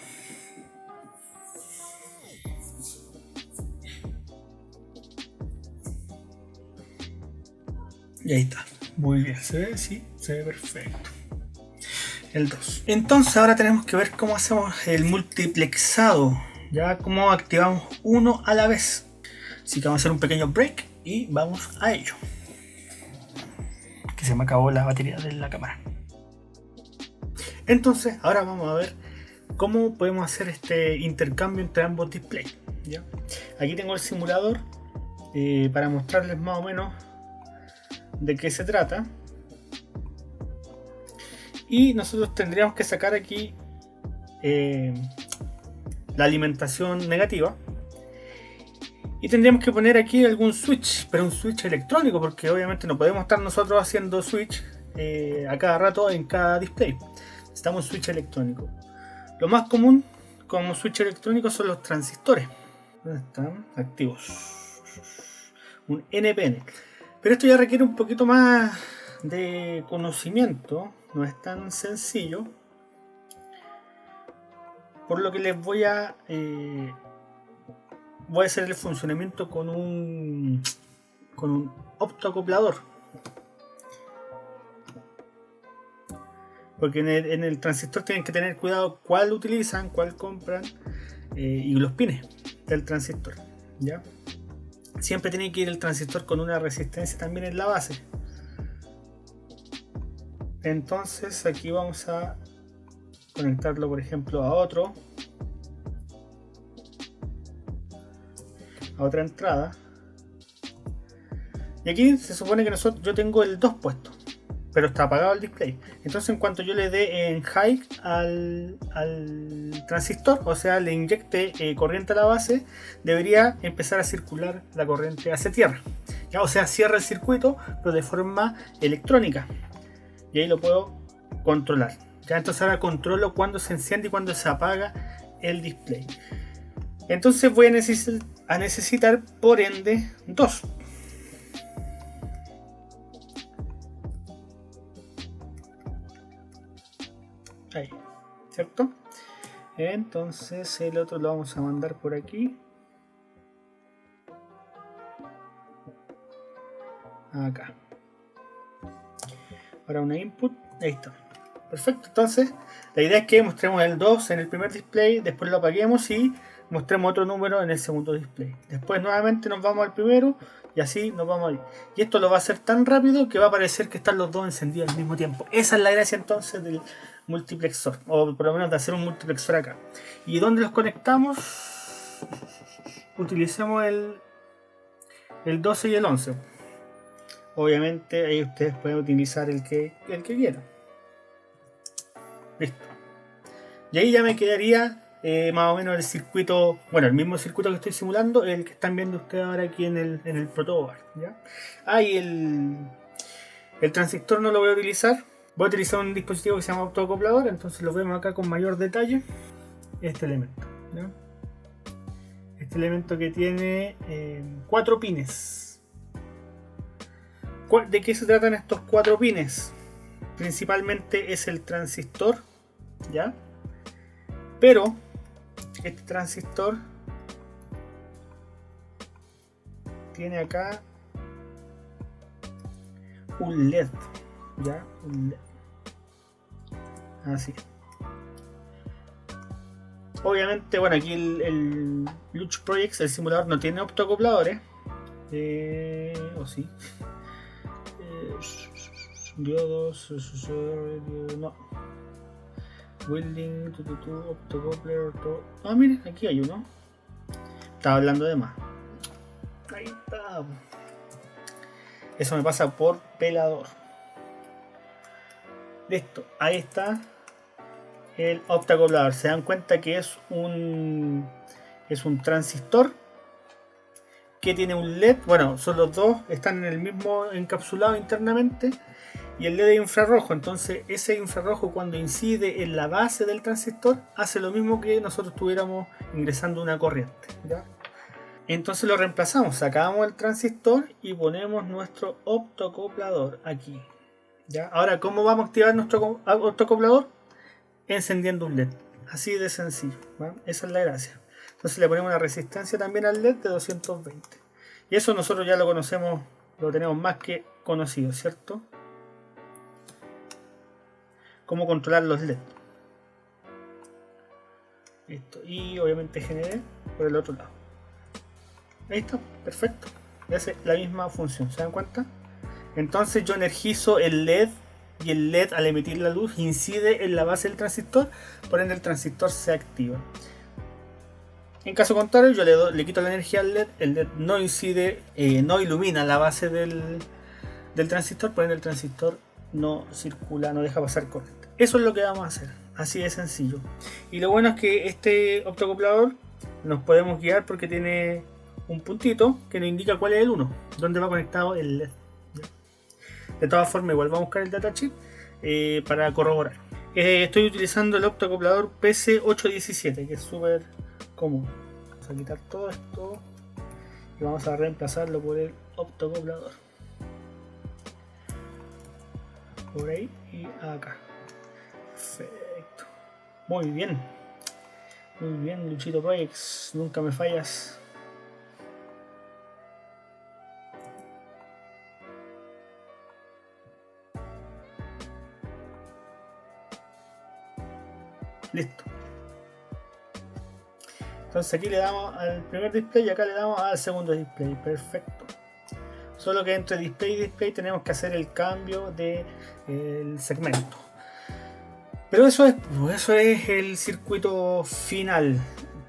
S1: Y ahí está. Muy bien, ¿se ve? Sí, se ve perfecto. El 2. Entonces ahora tenemos que ver cómo hacemos el multiplexado. Ya cómo activamos uno a la vez. Así que vamos a hacer un pequeño break y vamos a ello. Que se me acabó la batería de la cámara. Entonces ahora vamos a ver cómo podemos hacer este intercambio entre ambos displays. ¿Ya? Aquí tengo el simulador para mostrarles más o menos de qué se trata. Y nosotros tendríamos que sacar aquí la alimentación negativa. Y tendríamos que poner aquí algún switch, pero un switch electrónico, porque obviamente no podemos estar nosotros haciendo switch a cada rato en cada display. Necesitamos un switch electrónico. Lo más común como switch electrónico son los transistores. ¿Dónde están? Activos. Un NPN. Pero esto ya requiere un poquito más de conocimiento. No es tan sencillo. Por lo que les voy a hacer el funcionamiento con un optoacoplador. Porque en el transistor tienen que tener cuidado cuál utilizan, cuál compran y los pines del transistor. ¿Ya? Siempre tiene que ir el transistor con una resistencia también en la base. Entonces aquí vamos a conectarlo, por ejemplo, a otra entrada. Y aquí se supone que yo tengo el 2 puesto, pero está apagado el display. Entonces en cuanto yo le dé en high al transistor, o sea le inyecte corriente a la base, debería empezar a circular la corriente hacia tierra. ¿Ya? O sea, cierra el circuito, pero de forma electrónica. Y ahí lo puedo controlar. ¿Ya? Entonces ahora controlo cuando se enciende y cuando se apaga el display. Entonces voy a necesitar por ende 2. Ahí, ¿cierto? Entonces el otro lo vamos a mandar por aquí. Acá. Ahora una input. Ahí está. Perfecto. Entonces la idea es que mostremos el 2 en el primer display, después lo apaguemos y mostremos otro número en el segundo display. Después nuevamente nos vamos al primero y así nos vamos a ir. Y esto lo va a hacer tan rápido que va a parecer que están los dos encendidos al mismo tiempo. Esa es la gracia entonces del multiplexor, o por lo menos de hacer un multiplexor acá. ¿Y dónde los conectamos? Utilicemos el 12 y el 11. Obviamente ahí ustedes pueden utilizar el que quieran. Listo. Y ahí ya me quedaría más o menos el circuito, bueno, el mismo circuito que estoy simulando, el que están viendo ustedes ahora aquí en el protoboard, ¿ya? Y el transistor no lo voy a utilizar. Voy a utilizar un dispositivo que se llama optoacoplador, entonces lo vemos acá con mayor detalle. Este elemento, ¿ya? Este elemento que tiene 4 pines. ¿De qué se tratan estos 4 pines? Principalmente es el transistor, ¿ya? Pero este transistor tiene acá un LED, ¿ya? Un LED. Así. Obviamente, bueno, aquí el Luch Projects, el simulador, no tiene optoacopladores. ¿O sí? Diodos, no. Welding, optocoupler, miren, aquí hay uno. Estaba hablando de más. Ahí está. Eso me pasa por pelador. Listo, ahí está el optoacoplador. Se dan cuenta que es un transistor que tiene un LED. Bueno, son los dos, están en el mismo encapsulado internamente. Y el LED infrarrojo, entonces ese infrarrojo cuando incide en la base del transistor hace lo mismo que nosotros estuviéramos ingresando una corriente, ¿ya? Entonces lo reemplazamos, sacamos el transistor y ponemos nuestro optoacoplador aquí. ¿Ya? Ahora, ¿cómo vamos a activar nuestro optoacoplador? Encendiendo un LED. Así de sencillo. ¿Va? Esa es la gracia. Entonces le ponemos una resistencia también al LED de 220. Y eso nosotros ya lo conocemos, lo tenemos más que conocido, ¿cierto? Cómo controlar los LED. Listo. Y obviamente generé por el otro lado. Ahí está, perfecto. Hace la misma función, ¿se dan cuenta? Entonces yo energizo el LED y el LED al emitir la luz incide en la base del transistor, por ende el transistor se activa. En caso contrario, yo le quito la energía al LED, el LED no incide, no ilumina la base del transistor, por ende el transistor no circula, no deja pasar corriente. Eso es lo que vamos a hacer, así de sencillo. Y lo bueno es que este optoacoplador nos podemos guiar porque tiene un puntito que nos indica cuál es el 1, dónde va conectado el LED. De todas formas, igual vamos a buscar el datasheet para corroborar. Estoy utilizando el optoacoplador PC817, que es súper común. Vamos a quitar todo esto y vamos a reemplazarlo por el optoacoplador. Por ahí y acá. Perfecto. Muy bien. Muy bien, Luchito Projects. Nunca me fallas. Listo. Entonces aquí le damos al primer display y acá le damos al segundo display. Perfecto. Solo que entre display y display tenemos que hacer el cambio del segmento. Pero eso es el circuito final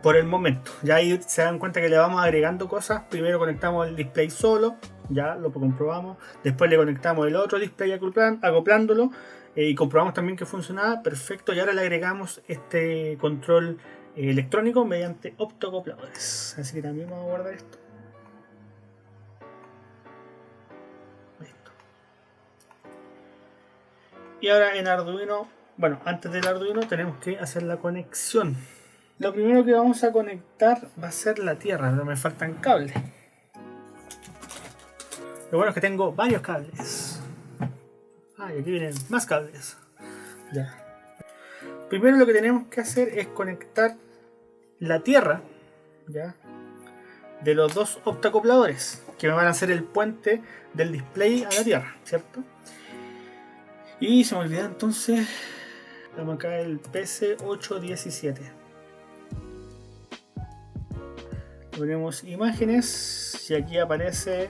S1: por el momento. Ya ahí se dan cuenta que le vamos agregando cosas. Primero conectamos el display solo, ya lo comprobamos. Después le conectamos el otro display acoplándolo. Y comprobamos también que funcionaba perfecto, y ahora le agregamos este control electrónico mediante optoacopladores. Así que también vamos a guardar esto. Listo. Y ahora en Arduino, bueno, antes del Arduino tenemos que hacer la conexión. Lo primero que vamos a conectar va a ser la tierra, pero me faltan cables. Lo bueno es que tengo varios cables. Y aquí vienen más cables. Ya. Primero lo que tenemos que hacer es conectar la tierra, ¿ya?, de los dos optoacopladores que me van a hacer el puente del display a la tierra, ¿cierto? Y se me olvidó entonces, damos acá el PC817. Ponemos imágenes y aquí aparece.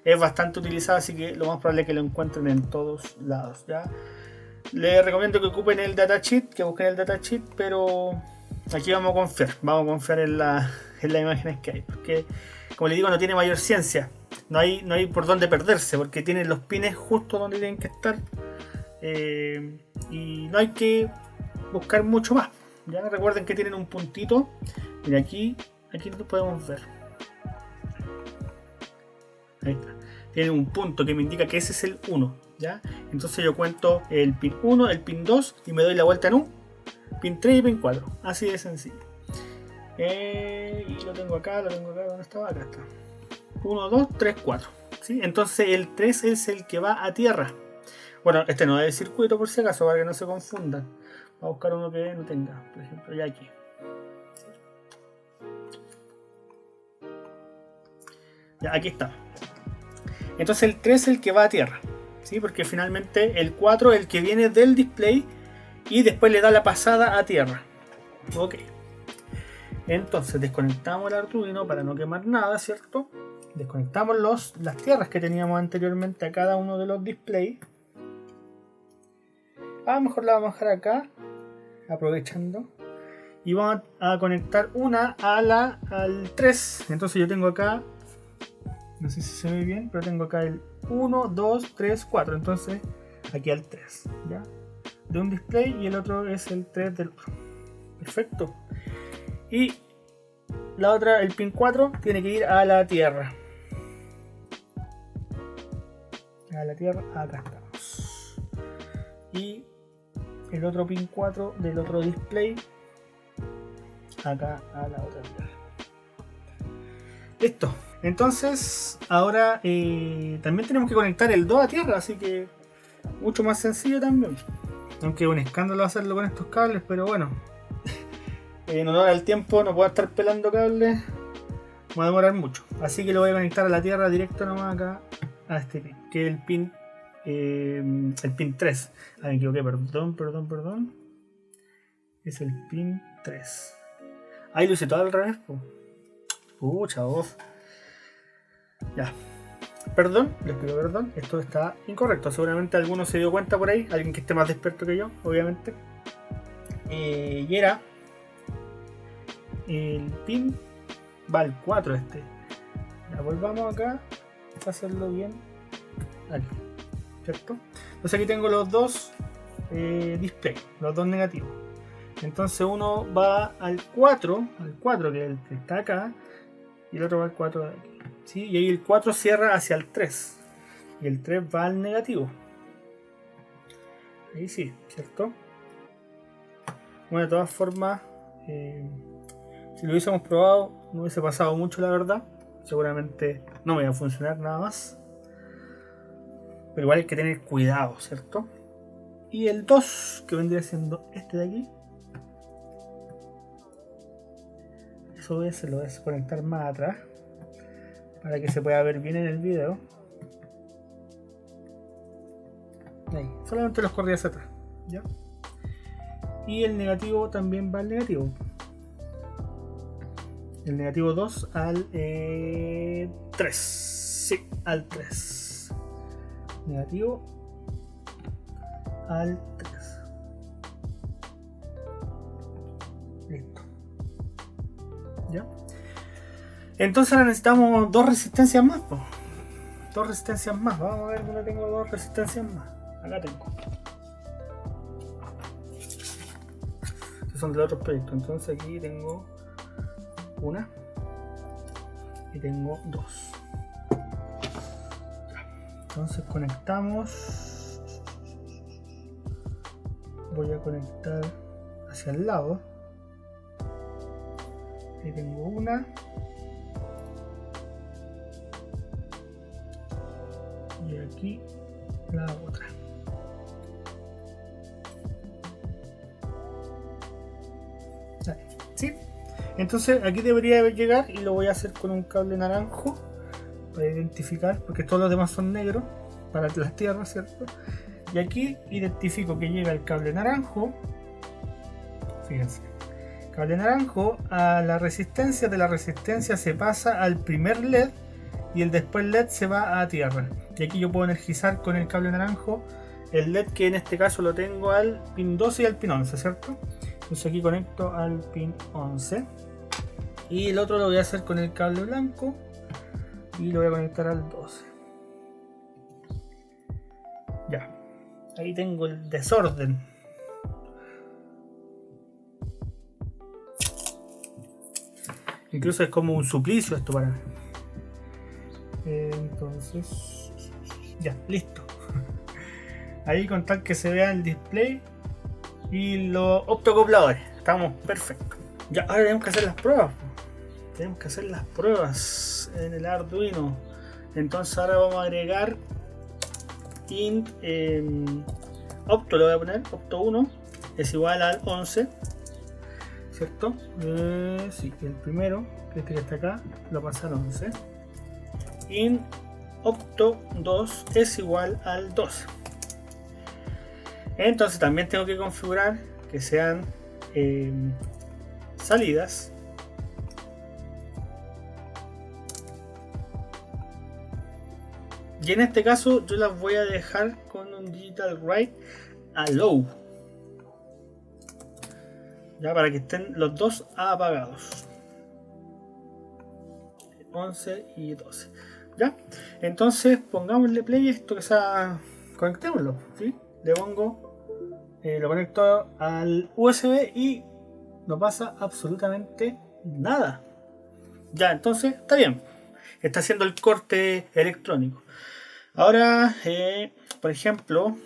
S1: Es bastante utilizado, así que lo más probable es que lo encuentren en todos lados, ¿ya? Les recomiendo que ocupen el datasheet, que busquen el datasheet, pero aquí vamos a confiar en las imágenes que hay, porque como les digo, no tiene mayor ciencia, no hay por dónde perderse, porque tienen los pines justo donde tienen que estar, y no hay que buscar mucho más, ¿ya? Recuerden que tienen un puntito, y aquí lo podemos ver. Ahí está. Tiene un punto que me indica que ese es el 1, ¿ya? Entonces yo cuento el pin 1, el pin 2 y me doy la vuelta en U, pin 3 y pin 4. Así de sencillo. Y lo tengo acá, ¿dónde estaba? Acá está. 1, 2, 3, 4. ¿Sí? Entonces el 3 es el que va a tierra. Bueno, este no es el circuito por si acaso, para que no se confundan. Voy a buscar uno que no tenga, por ejemplo, ya aquí. Ya, aquí está. Entonces el 3 es el que va a tierra, ¿sí? Porque finalmente el 4 es el que viene del display y después le da la pasada a tierra. Ok. Entonces desconectamos el Arduino para no quemar nada, ¿cierto? Desconectamos las tierras que teníamos anteriormente a cada uno de los displays. Mejor la vamos a dejar acá, aprovechando. Y vamos a conectar una al 3. Entonces yo tengo acá, no sé si se ve bien, pero tengo acá el 1, 2, 3, 4. Entonces aquí al 3, ¿ya? De un display, y el otro es el 3 del otro. Perfecto. Y la otra, el pin 4, tiene que ir a la tierra. A la tierra, acá estamos. Y el otro pin 4 del otro display, acá a la otra tierra. Listo. Entonces, ahora también tenemos que conectar el 2 a tierra, así que mucho más sencillo también. Aunque es un escándalo hacerlo con estos cables, pero bueno. En honor al tiempo, no puedo estar pelando cables. Me va a demorar mucho. Así que lo voy a conectar a la tierra directo nomás acá. A este pin, que es el pin 3. Ah, me equivoqué, perdón. Es el pin 3. Ahí lo hice todo al revés, po. Chavos. Ya. Perdón, les pido perdón. Esto está incorrecto. Seguramente alguno se dio cuenta por ahí. Alguien que esté más despierto que yo, obviamente. Y era el pin va al 4 este. Ya, volvamos acá para hacerlo bien. Aquí, ¿cierto? Entonces aquí tengo los dos display, los dos negativos. Entonces uno va al 4 que es el que está acá, y el otro va al 4 de aquí, ¿sí? Y ahí el 4 cierra hacia el 3 y el 3 va al negativo. Ahí sí, ¿cierto? Bueno, de todas formas, si lo hubiésemos probado, no hubiese pasado mucho, la verdad. Seguramente no me iba a funcionar nada más. Pero igual hay que tener cuidado, ¿cierto? Y el 2, que vendría siendo este de aquí. Eso se lo voy a conectar más atrás, para que se pueda ver bien en el video. Ahí, solamente los corrí hacia atrás, ¿ya? Y el negativo también va al negativo. El negativo 2 al 3. Sí, al 3. Negativo al 3. Listo. ¿Ya? Entonces ahora necesitamos dos resistencias más, po. Dos resistencias más. Vamos a ver dónde tengo dos resistencias más. Acá tengo. Estos son de otros proyectos. Entonces aquí tengo una y tengo dos. Entonces conectamos. Voy a conectar hacia el lado. Ahí tengo una. Y aquí la otra. ¿Sí? Entonces aquí debería llegar, y lo voy a hacer con un cable naranjo para identificar, porque todos los demás son negros para las tierras, ¿cierto? Y aquí identifico que llega el cable naranjo. Fíjense, cable naranjo a la resistencia, de la resistencia se pasa al primer LED y el después LED se va a tierra. Y aquí yo puedo energizar con el cable naranjo el LED, que en este caso lo tengo al pin 12 y al pin 11, ¿cierto? Entonces aquí conecto al pin 11 y el otro lo voy a hacer con el cable blanco y lo voy a conectar al 12. Ya, ahí tengo el desorden. Incluso es como un suplicio esto para mí. Entonces, ya, listo. Ahí con tal que se vea el display y los optocopladores, estamos perfectos. Ya, ahora tenemos que hacer las pruebas. Tenemos que hacer las pruebas en el Arduino. Entonces ahora vamos a agregar int opto, lo voy a poner, opto 1 es igual al 11, ¿cierto? Sí, el primero, que este que está acá, lo pasa al 11. Int opto 2 es igual al 12. Entonces también tengo que configurar que sean salidas. Y en este caso yo las voy a dejar con un digital write a low. Ya, para que estén los dos apagados. 11 y 12. Ya, entonces pongámosle play a esto que sea. Conectémoslo, ¿sí? Le pongo, lo conecto al USB y no pasa absolutamente nada. Ya, entonces está bien. Está haciendo el corte electrónico. Ahora, por ejemplo,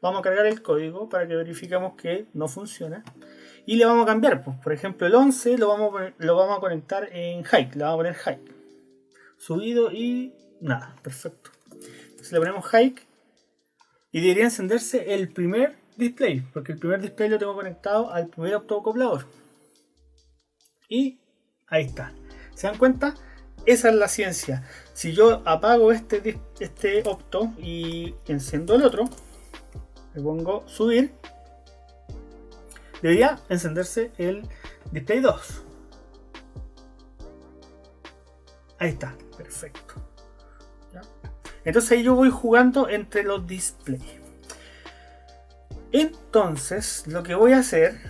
S1: vamos a cargar el código para que verifiquemos que no funciona. y le vamos a cambiar. Pues, por ejemplo, el 11 lo vamos a conectar en high. Le vamos a poner high. Subido y nada. Perfecto. Entonces le ponemos high. Y debería encenderse el primer display. Porque el primer display lo tengo conectado al primer optoacoplador. Y ahí está. ¿Se dan cuenta? Esa es la ciencia. Si yo apago este opto y enciendo el otro, le pongo subir, debería encenderse el display 2. Ahí está, perfecto. ¿Ya? Entonces ahí yo voy jugando entre los displays. Entonces lo que voy a hacer,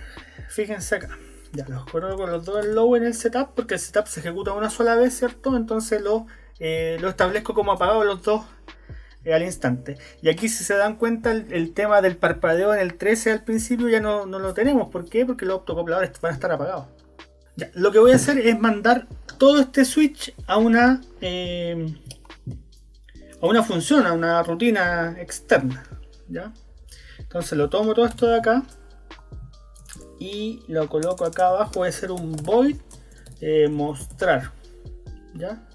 S1: fíjense acá. Ya los coloco los dos en low en el setup, porque el setup se ejecuta una sola vez, ¿cierto? Entonces lo establezco como apagado los dos al instante. Y aquí, si se dan cuenta, el tema del parpadeo en el 13 al principio ya no lo tenemos. ¿Por qué? Porque los optocopladores van a estar apagados. Ya, lo que voy a hacer es mandar todo este switch a una función, a una rutina externa. ¿Ya? Entonces lo tomo todo esto de acá y lo coloco acá abajo. Voy a hacer un void mostrar, ¿ya?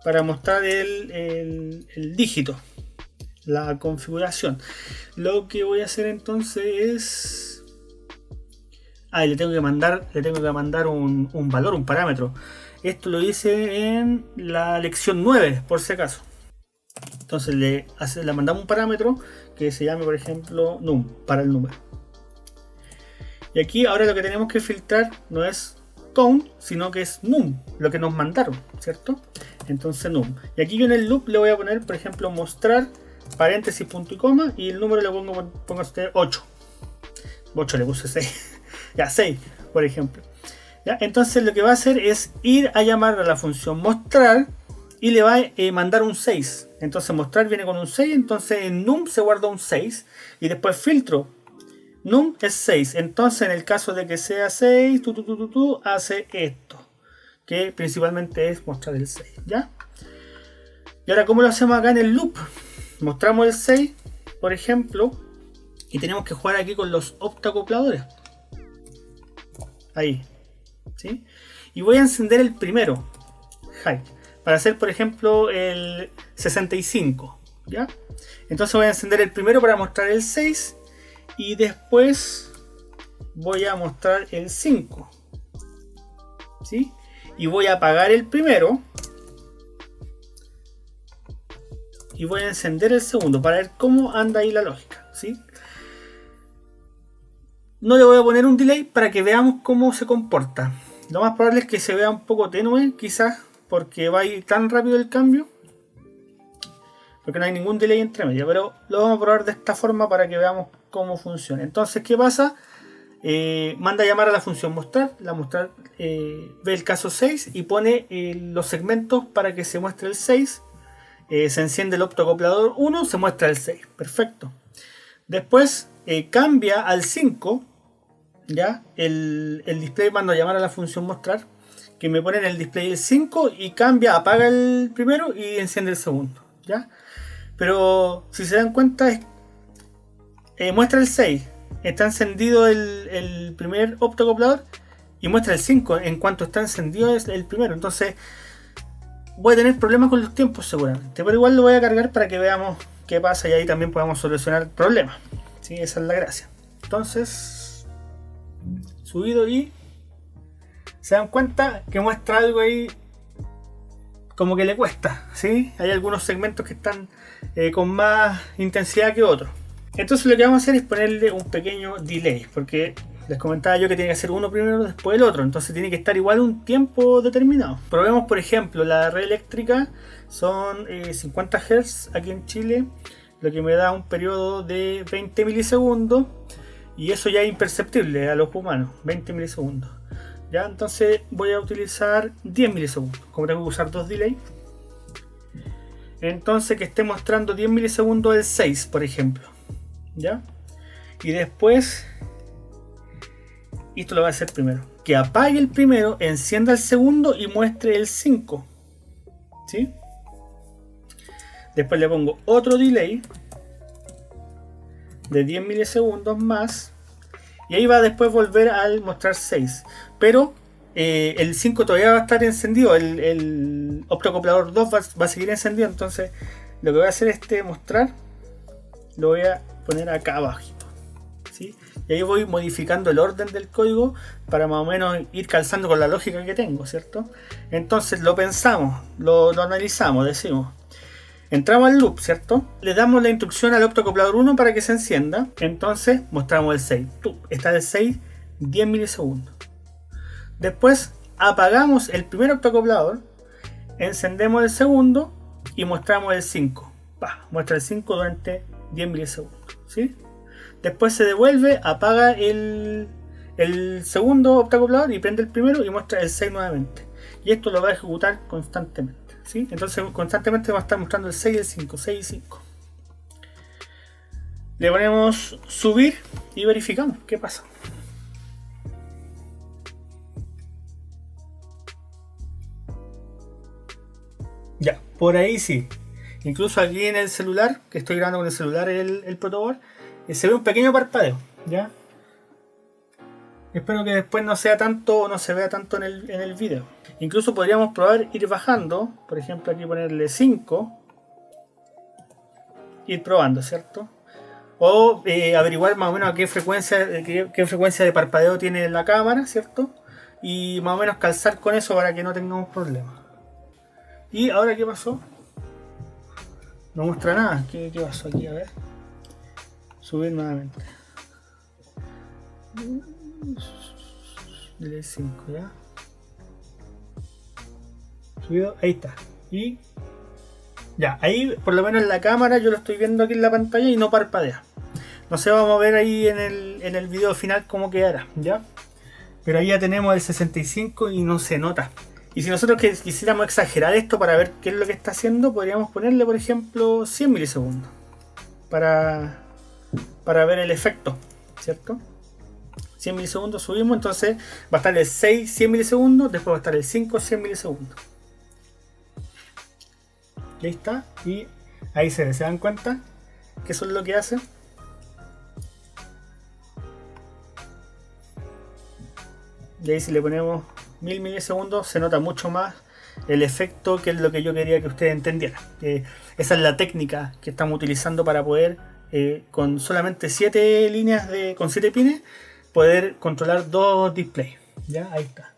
S1: Para mostrar el dígito, la configuración. Lo que voy a hacer entonces es le tengo que mandar un valor, un parámetro. Esto lo hice en la lección 9, por si acaso. Entonces le mandamos un parámetro que se llame, por ejemplo, num, para el número. Y aquí ahora lo que tenemos que filtrar no es count, sino que es num, lo que nos mandaron, ¿cierto? Entonces num. Y aquí yo en el loop le voy a poner, por ejemplo, mostrar, paréntesis, punto y coma, y el número le pongo 8. 8 le puse 6. Ya, 6, por ejemplo. ¿Ya? Entonces lo que va a hacer es ir a llamar a la función mostrar y le va a mandar un 6. Entonces mostrar viene con un 6, entonces en num se guarda un 6 y después filtro. Num es 6, entonces en el caso de que sea 6, hace esto, que principalmente es mostrar el 6, ¿ya? Y ahora, ¿cómo lo hacemos acá en el loop? Mostramos el 6, por ejemplo, y tenemos que jugar aquí con los optoacopladores. Ahí, ¿sí? Y voy a encender el primero, high, para hacer, por ejemplo, el 65, ¿ya? Entonces voy a encender el primero para mostrar el 6. Y después voy a mostrar el 5, ¿sí? Y voy a apagar el primero y voy a encender el segundo para ver cómo anda ahí la lógica, ¿sí? No le voy a poner un delay para que veamos cómo se comporta. Lo más probable es que se vea un poco tenue, quizás porque va a ir tan rápido el cambio, porque no hay ningún delay entre medio, pero lo vamos a probar de esta forma para que veamos cómo funciona. Entonces, ¿qué pasa? Manda a llamar a la función mostrar. La mostrar ve el caso 6 y pone los segmentos para que se muestre el 6. Se enciende el optoacoplador 1, se muestra el 6. Perfecto. Después cambia al 5. ¿Ya? El display manda a llamar a la función mostrar, que me pone en el display el 5 y cambia, apaga el primero y enciende el segundo. ¿Ya? Pero si se dan cuenta, muestra el 6, está encendido el primer optoacoplador y muestra el 5 en cuanto está encendido el primero. Entonces voy a tener problemas con los tiempos seguramente, pero igual lo voy a cargar para que veamos qué pasa y ahí también podamos solucionar el problema, ¿sí? Esa es la gracia. Entonces, subido y se dan cuenta que muestra algo ahí como que le cuesta, ¿sí? Hay algunos segmentos que están con más intensidad que otros. Entonces lo que vamos a hacer es ponerle un pequeño delay, porque les comentaba yo que tiene que ser uno primero después el otro, entonces tiene que estar igual un tiempo determinado. Probemos, por ejemplo, la red eléctrica son 50 Hz aquí en Chile, lo que me da un periodo de 20 milisegundos, y eso ya es imperceptible a los humanos, 20 milisegundos. Ya, entonces voy a utilizar 10 milisegundos, como tengo que usar dos delays. Entonces que esté mostrando 10 milisegundos el 6, por ejemplo. ¿Ya? Y después, esto lo voy a hacer primero. Que apague el primero, encienda el segundo y muestre el 5. ¿Sí? Después le pongo otro delay de 10 milisegundos más. Y ahí va a después volver al mostrar 6. Pero el 5 todavía va a estar encendido. El optoacoplador 2 va a seguir encendido. Entonces lo que voy a hacer es mostrar. Lo voy a poner acá abajo. ¿Sí? Y ahí voy modificando el orden del código para más o menos ir calzando con la lógica que tengo, ¿cierto? Entonces lo pensamos, lo analizamos, decimos. Entramos al loop, ¿cierto? Le damos la instrucción al optoacoplador 1 para que se encienda. Entonces mostramos el 6. Está el 6, 10 milisegundos. Después apagamos el primer optoacoplador, encendemos el segundo y mostramos el 5. Muestra el 5 durante 10 milisegundos, ¿sí? Después se devuelve, apaga el segundo optoacoplador y prende el primero y muestra el 6 nuevamente. Y esto lo va a ejecutar constantemente. ¿Sí? Entonces constantemente va a estar mostrando el 6 y el 5, 6 y 5. Le ponemos subir y verificamos qué pasa. Ya, por ahí sí. Incluso aquí en el celular, que estoy grabando con el celular el protoboard, se ve un pequeño parpadeo. ¿Ya? Espero que después no sea tanto, no se vea tanto en el video. Incluso podríamos probar ir bajando, por ejemplo aquí ponerle 5, ir probando, ¿cierto? O averiguar más o menos a qué frecuencia de parpadeo tiene la cámara, ¿cierto? Y más o menos calzar con eso para que no tengamos problemas. ¿Y ahora qué pasó? No muestra nada. ¿Qué pasó aquí? A ver. Subir nuevamente. Dele 5, ¿ya? Subido, ahí está. Y ya, ahí por lo menos en la cámara yo lo estoy viendo aquí en la pantalla y no parpadea. No sé, vamos a ver ahí en el video final cómo quedará, ¿ya? Pero ahí ya tenemos el 65 y no se nota. Y si nosotros quisiéramos exagerar esto para ver qué es lo que está haciendo, podríamos ponerle, por ejemplo, 100 milisegundos. Para ver el efecto, ¿cierto? 100 milisegundos subimos, entonces va a estar el 6 100 milisegundos, después va a estar el 5 100 milisegundos. Y ahí está, y ahí se dan cuenta que eso es lo que hace. Y ahí si le ponemos 1000 milisegundos se nota mucho más el efecto, que es lo que yo quería que ustedes entendieran. Esa es la técnica que estamos utilizando para poder con solamente 7 líneas con 7 pines poder controlar 2 displays. Ya, ahí está.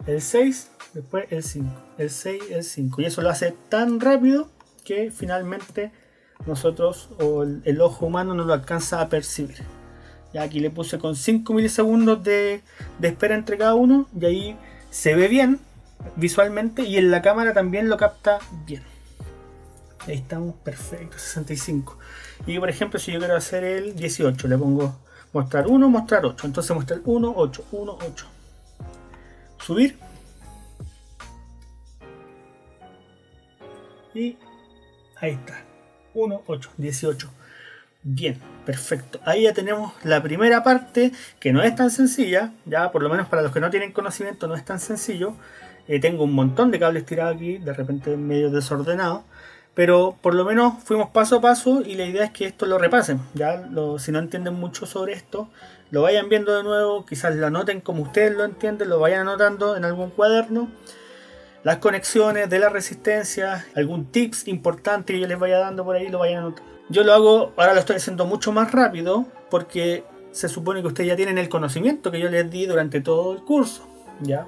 S1: El 6, después el 5. El 6, el 5. Y eso lo hace tan rápido que finalmente nosotros o el ojo humano no lo alcanza a percibir. Ya aquí le puse con 5 milisegundos de espera entre cada uno y ahí se ve bien visualmente y en la cámara también lo capta bien. Ahí estamos, perfecto, 65. Y por ejemplo, si yo quiero hacer el 18, le pongo mostrar 1, mostrar 8. Entonces muestra el 1, 8, 1, 8. Subir. Y ahí está. 1, 8, 18. Bien, perfecto. Ahí ya tenemos la primera parte, que no es tan sencilla. Ya por lo menos para los que no tienen conocimiento no es tan sencillo. Tengo un montón de cables tirados aquí, de repente medio desordenado. Pero por lo menos fuimos paso a paso y la idea es que esto lo repasen. ¿Ya? Si no entienden mucho sobre esto, lo vayan viendo de nuevo, quizás lo anoten como ustedes lo entienden, lo vayan anotando en algún cuaderno. Las conexiones de la resistencia, algún tips importante que yo les vaya dando por ahí, lo vayan anotando. Yo lo hago, ahora lo estoy haciendo mucho más rápido porque se supone que ustedes ya tienen el conocimiento que yo les di durante todo el curso. ¿Ya?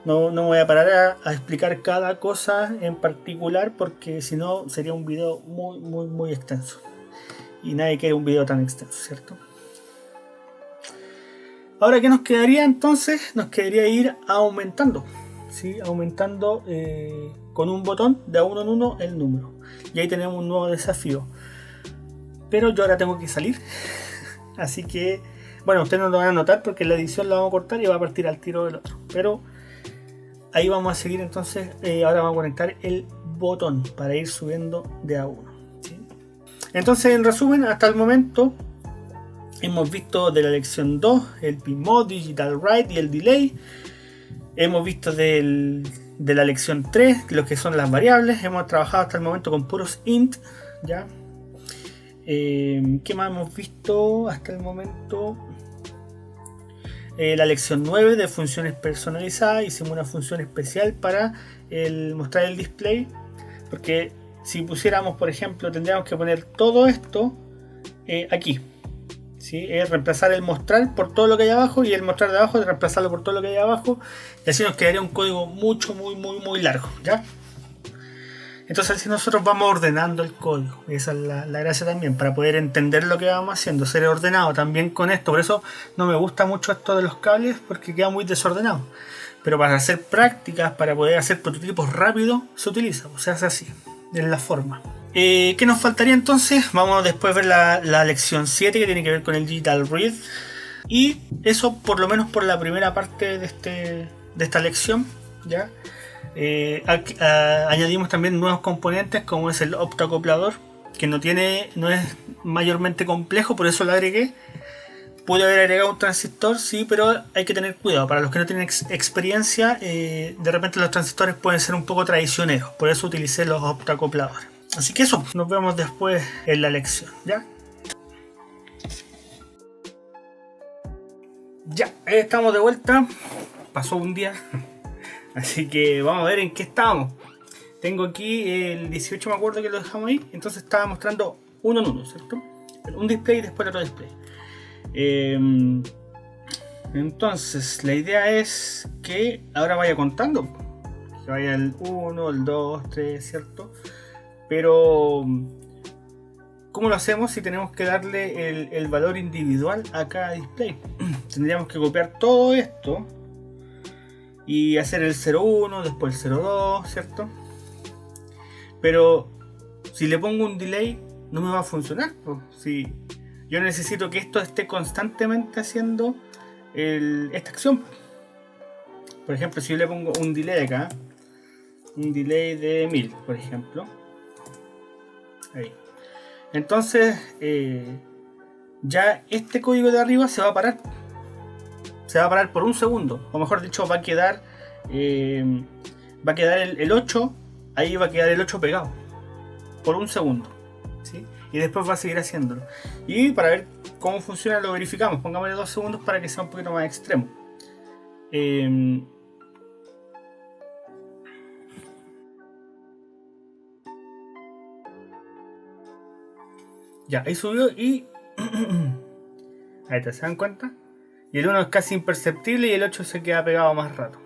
S1: No voy a parar a explicar cada cosa en particular porque si no sería un video muy extenso. Y nadie quiere un video tan extenso, ¿cierto? Ahora, ¿qué nos quedaría entonces? Nos quedaría ir aumentando. ¿Sí? Aumentando con un botón de a uno en uno el número. Y ahí tenemos un nuevo desafío. Pero yo ahora tengo que salir. Así que, bueno, ustedes no lo van a notar porque la edición la vamos a cortar y va a partir al tiro del otro. Pero ahí vamos a seguir entonces. Ahora vamos a conectar el botón para ir subiendo de a uno. ¿Sí? Entonces, en resumen, hasta el momento hemos visto de la lección 2 el pin mode, digital write y el delay. Hemos visto de la lección 3 lo que son las variables. Hemos trabajado hasta el momento con puros int. ¿Ya? ¿Qué más hemos visto hasta el momento? la lección 9 de funciones personalizadas. Hicimos una función especial para mostrar el display, porque si pusiéramos, por ejemplo, tendríamos que poner todo esto aquí, ¿sí? Es reemplazar el mostrar por todo lo que hay abajo, y el mostrar de abajo es reemplazarlo por todo lo que hay abajo, y así nos quedaría un código muy largo, ¿ya? Entonces así nosotros vamos ordenando el código. Esa es la gracia también, para poder entender lo que vamos haciendo, ser ordenado también con esto. Por eso no me gusta mucho esto de los cables, porque queda muy desordenado. Pero para hacer prácticas, para poder hacer prototipos rápido, se utiliza, o sea, hace así, en la forma. ¿Qué nos faltaría entonces? Vamos después a ver la lección 7, que tiene que ver con el Digital Read. Y eso por lo menos por la primera parte de esta lección, ¿ya? Añadimos también nuevos componentes, como es el optoacoplador, que no es mayormente complejo, por eso lo agregué. Pude haber agregado un transistor, sí, pero hay que tener cuidado. Para los que no tienen experiencia, de repente los transistores pueden ser un poco traicioneros, por eso utilicé los optoacopladores. Así que eso, nos vemos después en la lección, ¿ya? Ya, estamos de vuelta. Pasó un día. Así que vamos a ver en qué estábamos. Tengo aquí el 18, me acuerdo que lo dejamos ahí. Entonces estaba mostrando uno en uno, ¿cierto? Un display y después el otro display. Entonces la idea es que ahora vaya contando. Que vaya el 1, el 2, 3, ¿cierto? Pero ¿cómo lo hacemos si tenemos que darle el valor individual a cada display? Tendríamos que copiar todo esto y hacer el 0,1, después el 0,2, ¿cierto? Pero si le pongo un delay, no me va a funcionar, pues. Si yo necesito que esto esté constantemente haciendo esta acción. Por ejemplo, si yo le pongo un delay acá, un delay de 1000, por ejemplo, ahí. Entonces, ya este código de arriba se va a parar. Se va a parar por un segundo, o mejor dicho, va a quedar el 8, ahí va a quedar el 8 pegado por un segundo, ¿sí? Y después va a seguir haciéndolo. Y para ver cómo funciona lo verificamos, pongámosle 2 segundos para que sea un poquito más extremo. Ya, ahí subió y ahí te, ¿se dan cuenta? Y el 1 es casi imperceptible y el 8 se queda pegado más rato.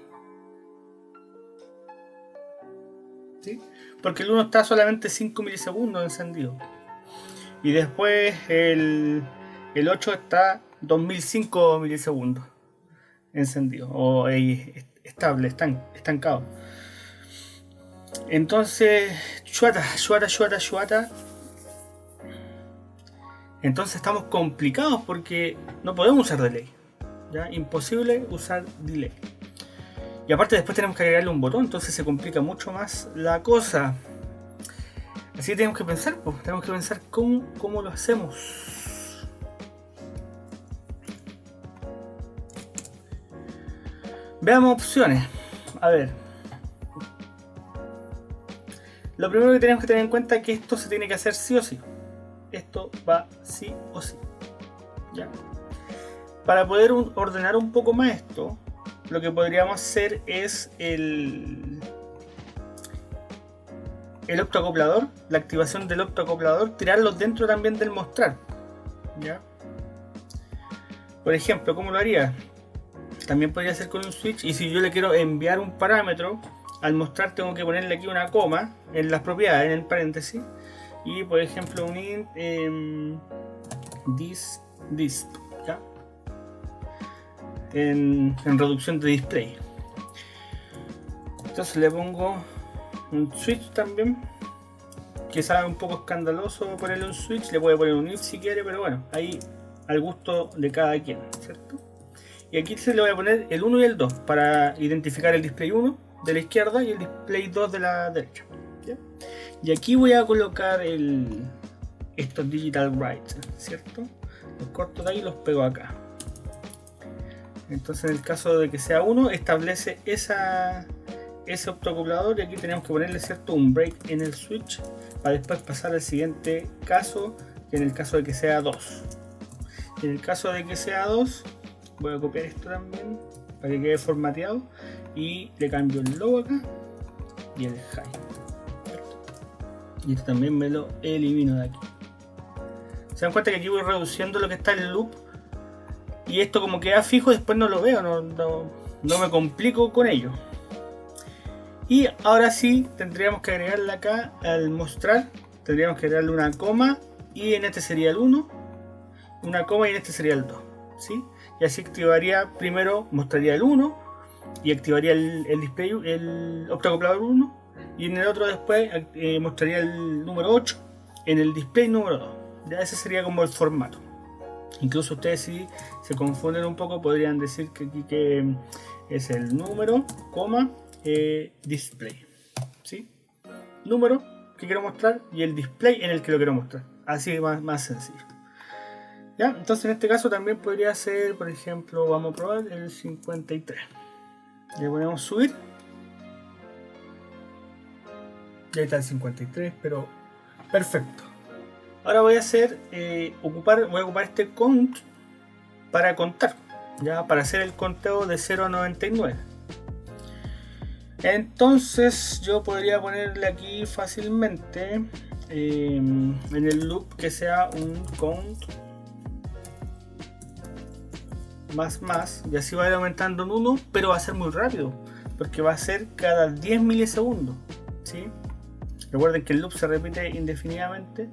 S1: ¿Sí? Porque el 1 está solamente 5 milisegundos encendido. Y después el 8 está 2005 milisegundos encendido. O estable, estancado. Entonces, chuata. Entonces estamos complicados porque no podemos usar delay. ¿Ya? Imposible usar delay. Y aparte después tenemos que agregarle un botón, entonces se complica mucho más la cosa. Así que tenemos que pensar, pues, tenemos que pensar cómo lo hacemos. Veamos opciones. A ver. Lo primero que tenemos que tener en cuenta es que esto se tiene que hacer sí o sí. Esto va sí o sí. ¿Ya? Para poder ordenar un poco más esto, lo que podríamos hacer es el optoacoplador, la activación del optoacoplador, tirarlo dentro también del mostrar. ¿Ya? Por ejemplo, ¿cómo lo haría? También podría ser con un switch, y si yo le quiero enviar un parámetro, al mostrar tengo que ponerle aquí una coma en las propiedades, en el paréntesis, y por ejemplo un int this, ¿ya? En reducción de display. Entonces le pongo un switch también, que sabe un poco escandaloso ponerle un switch. Le puede poner un if si quiere, pero bueno, ahí al gusto de cada quien, ¿cierto? Y aquí se le voy a poner el 1 y el 2 para identificar el display 1 de la izquierda y el display 2 de la derecha, ¿ya? Y aquí voy a colocar estos digital write, ¿cierto? Los corto de ahí y los pego acá. Entonces en el caso de que sea 1, establece ese optoacoplador, y aquí tenemos que ponerle, ¿cierto?, un break en el switch para después pasar al siguiente caso, en el caso de que sea 2. En el caso de que sea 2, voy a copiar esto también para que quede formateado y le cambio el logo acá y el high. Y esto también me lo elimino de aquí. Se dan cuenta que aquí voy reduciendo lo que está en el loop y esto como queda fijo después no lo veo, no me complico con ello. Y ahora sí tendríamos que agregarle acá al mostrar, tendríamos que agregarle una coma y en este sería el 1, una coma y en este sería el 2, ¿sí? Y así activaría, primero mostraría el 1 y activaría el display, el optoacoplador 1, y en el otro después mostraría el número 8 en el display número 2. Ya ese sería como el formato. Incluso ustedes si se confunden un poco podrían decir que aquí que es el número, coma, display, ¿sí? Número que quiero mostrar y el display en el que lo quiero mostrar. Así más sencillo. ¿Ya? Entonces en este caso también podría ser, por ejemplo, vamos a probar el 53. Le ponemos subir. Y ahí está el 53, pero perfecto. Ahora voy a hacer, voy a ocupar este count para contar, ya para hacer el conteo de 0 a 99. Entonces yo podría ponerle aquí fácilmente en el loop que sea un count más y así va a ir aumentando en 1, pero va a ser muy rápido porque va a ser cada 10 milisegundos, ¿sí? Recuerden que el loop se repite indefinidamente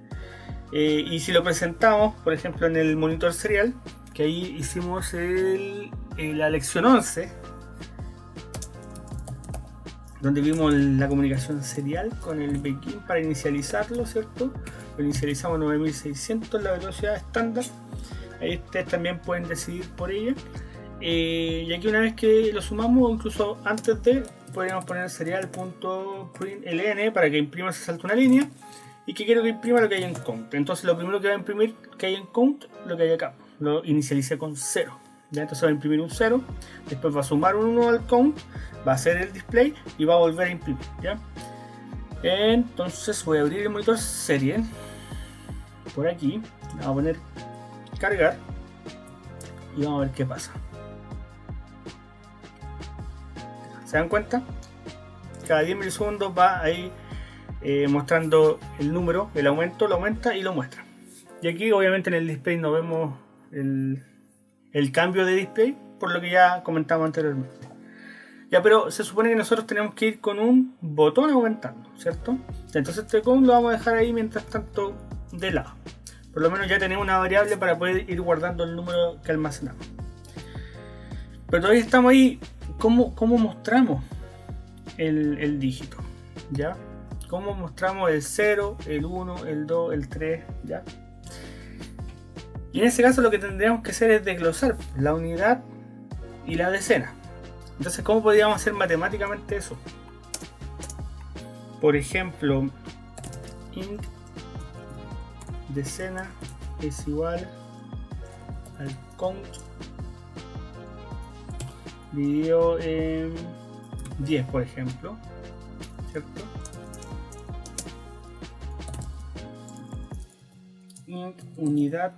S1: y si lo presentamos por ejemplo en el monitor serial, que ahí hicimos la lección 11 donde vimos la comunicación serial con el begin para inicializarlo, ¿cierto? Lo inicializamos a 9600 la velocidad estándar. Ahí ustedes también pueden decidir por ella. Y aquí una vez que lo sumamos, incluso antes de, podríamos poner serial.println para que imprima, se salte una línea. Y que quiero que imprima lo que hay en count. Entonces lo primero que va a imprimir que hay en count, lo que hay acá. Lo inicialicé con 0. ¿Ya? Entonces va a imprimir un 0, después va a sumar un 1 al count, va a hacer el display y va a volver a imprimir, ¿ya? Entonces voy a abrir el monitor serie por aquí, vamos a poner cargar y vamos a ver qué pasa. ¿Se dan cuenta? Cada 10 milisegundos va ahí mostrando el número, el aumento, lo aumenta y lo muestra. Y aquí obviamente en el display no vemos el cambio de display, por lo que ya comentamos anteriormente. Ya, pero se supone que nosotros tenemos que ir con un botón aumentando, ¿cierto? Entonces este count lo vamos a dejar ahí mientras tanto de lado. Por lo menos ya tenemos una variable para poder ir guardando el número que almacenamos. Pero todavía estamos ahí. ¿Cómo mostramos el dígito? ¿Ya? ¿Cómo mostramos el 0, el 1, el 2, el 3? ¿Ya? Y en ese caso lo que tendríamos que hacer es desglosar la unidad y la decena. Entonces, ¿cómo podríamos hacer matemáticamente eso? Por ejemplo, int decena es igual al count dividido en 10, por ejemplo, ¿cierto? Int unidad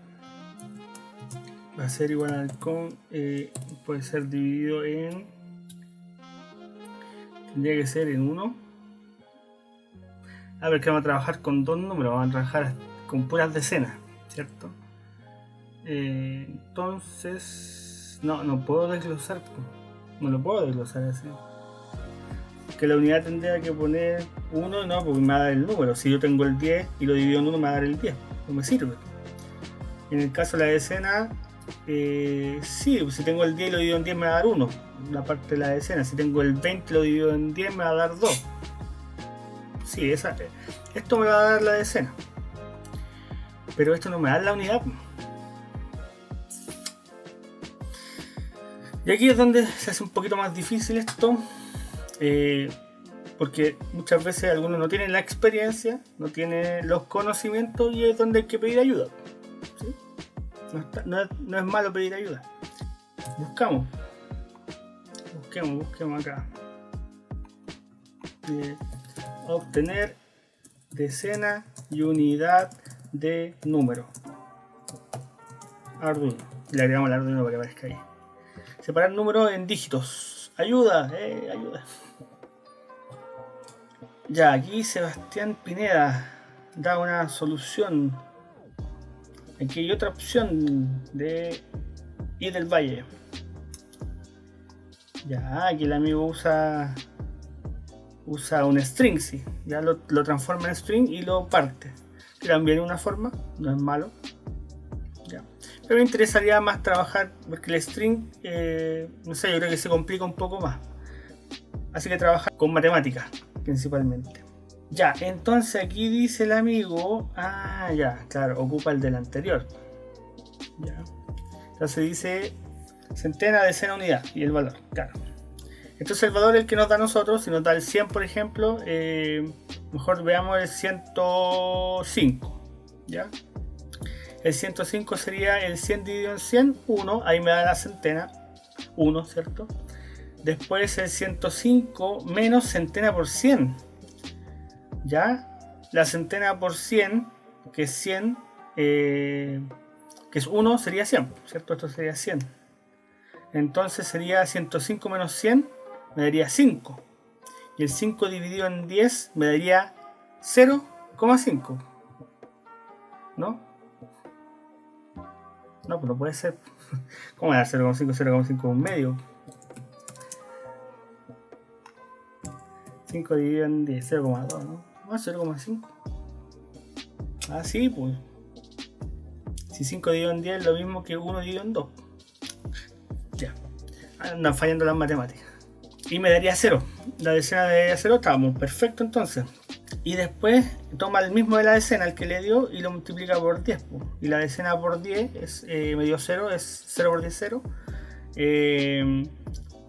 S1: va a ser igual al count, puede ser dividido en, tendría que ser en 1. A ver, que vamos a trabajar con dos números, vamos a trabajar con puras decenas, ¿cierto? Entonces no puedo desglosar, no lo puedo desglosar así, que la unidad tendría que poner 1, no, porque me va a dar el número. Si yo tengo el 10 y lo divido en 1 me va a dar el 10, no me sirve. En el caso de la decena, sí, si tengo el 10 y lo divido en 10 me va a dar 1, la parte de la decena. Si tengo el 20 y lo divido en 10 me va a dar 2. Sí, esto me va a dar la decena, pero esto no me da la unidad. Y aquí es donde se hace un poquito más difícil esto, porque muchas veces algunos no tienen la experiencia, no tienen los conocimientos y es donde hay que pedir ayuda, ¿sí? No es malo pedir ayuda. Busquemos acá. Obtener decena y unidad de número. Arduino. Le agregamos el Arduino para que aparezca ahí. Separar números en dígitos. Ayuda, ayuda. Ya, aquí Sebastián Pineda da una solución. Aquí hay otra opción de ir del Valle. Ya, aquí el amigo usa un string, sí. Ya lo transforma en string y lo parte. Que también es una forma, no es malo. Ya. Pero me interesaría más trabajar, porque el string, no sé, yo creo que se complica un poco más. Así que trabajar con matemáticas, principalmente. Ya, entonces aquí dice el amigo, ya, claro, ocupa el del anterior. Ya. Entonces dice centena, decena, unidad y el valor, claro. Entonces el valor es el que nos da a nosotros. Si nos da el 100, por ejemplo, mejor veamos el 105. ¿Ya? El 105 sería el 100 dividido en 100, 1. Ahí me da la centena, 1, ¿cierto? Después el 105 menos centena por 100. ¿Ya? La centena por 100, que es 100, que es 1, sería 100, ¿cierto? Esto sería 100. Entonces sería 105 menos 100, me daría 5. Y el 5 dividido en 10 me daría 0,5. ¿No? No, pues no puede ser. ¿Cómo era 0,5? 0,5 un medio. 5 dividido en 10, 0,2, ¿no? No, 0,5. Ah, sí, pues. Si 5 dividido en 10 es lo mismo que 1 dividido en 2. Ya. Andan fallando las matemáticas. Y me daría 0. La decena de 0, estábamos perfecto entonces. Y después toma el mismo de la decena, el que le dio, y lo multiplica por 10. Y la decena por 10 es, me dio 0, es 0 por 10, 0.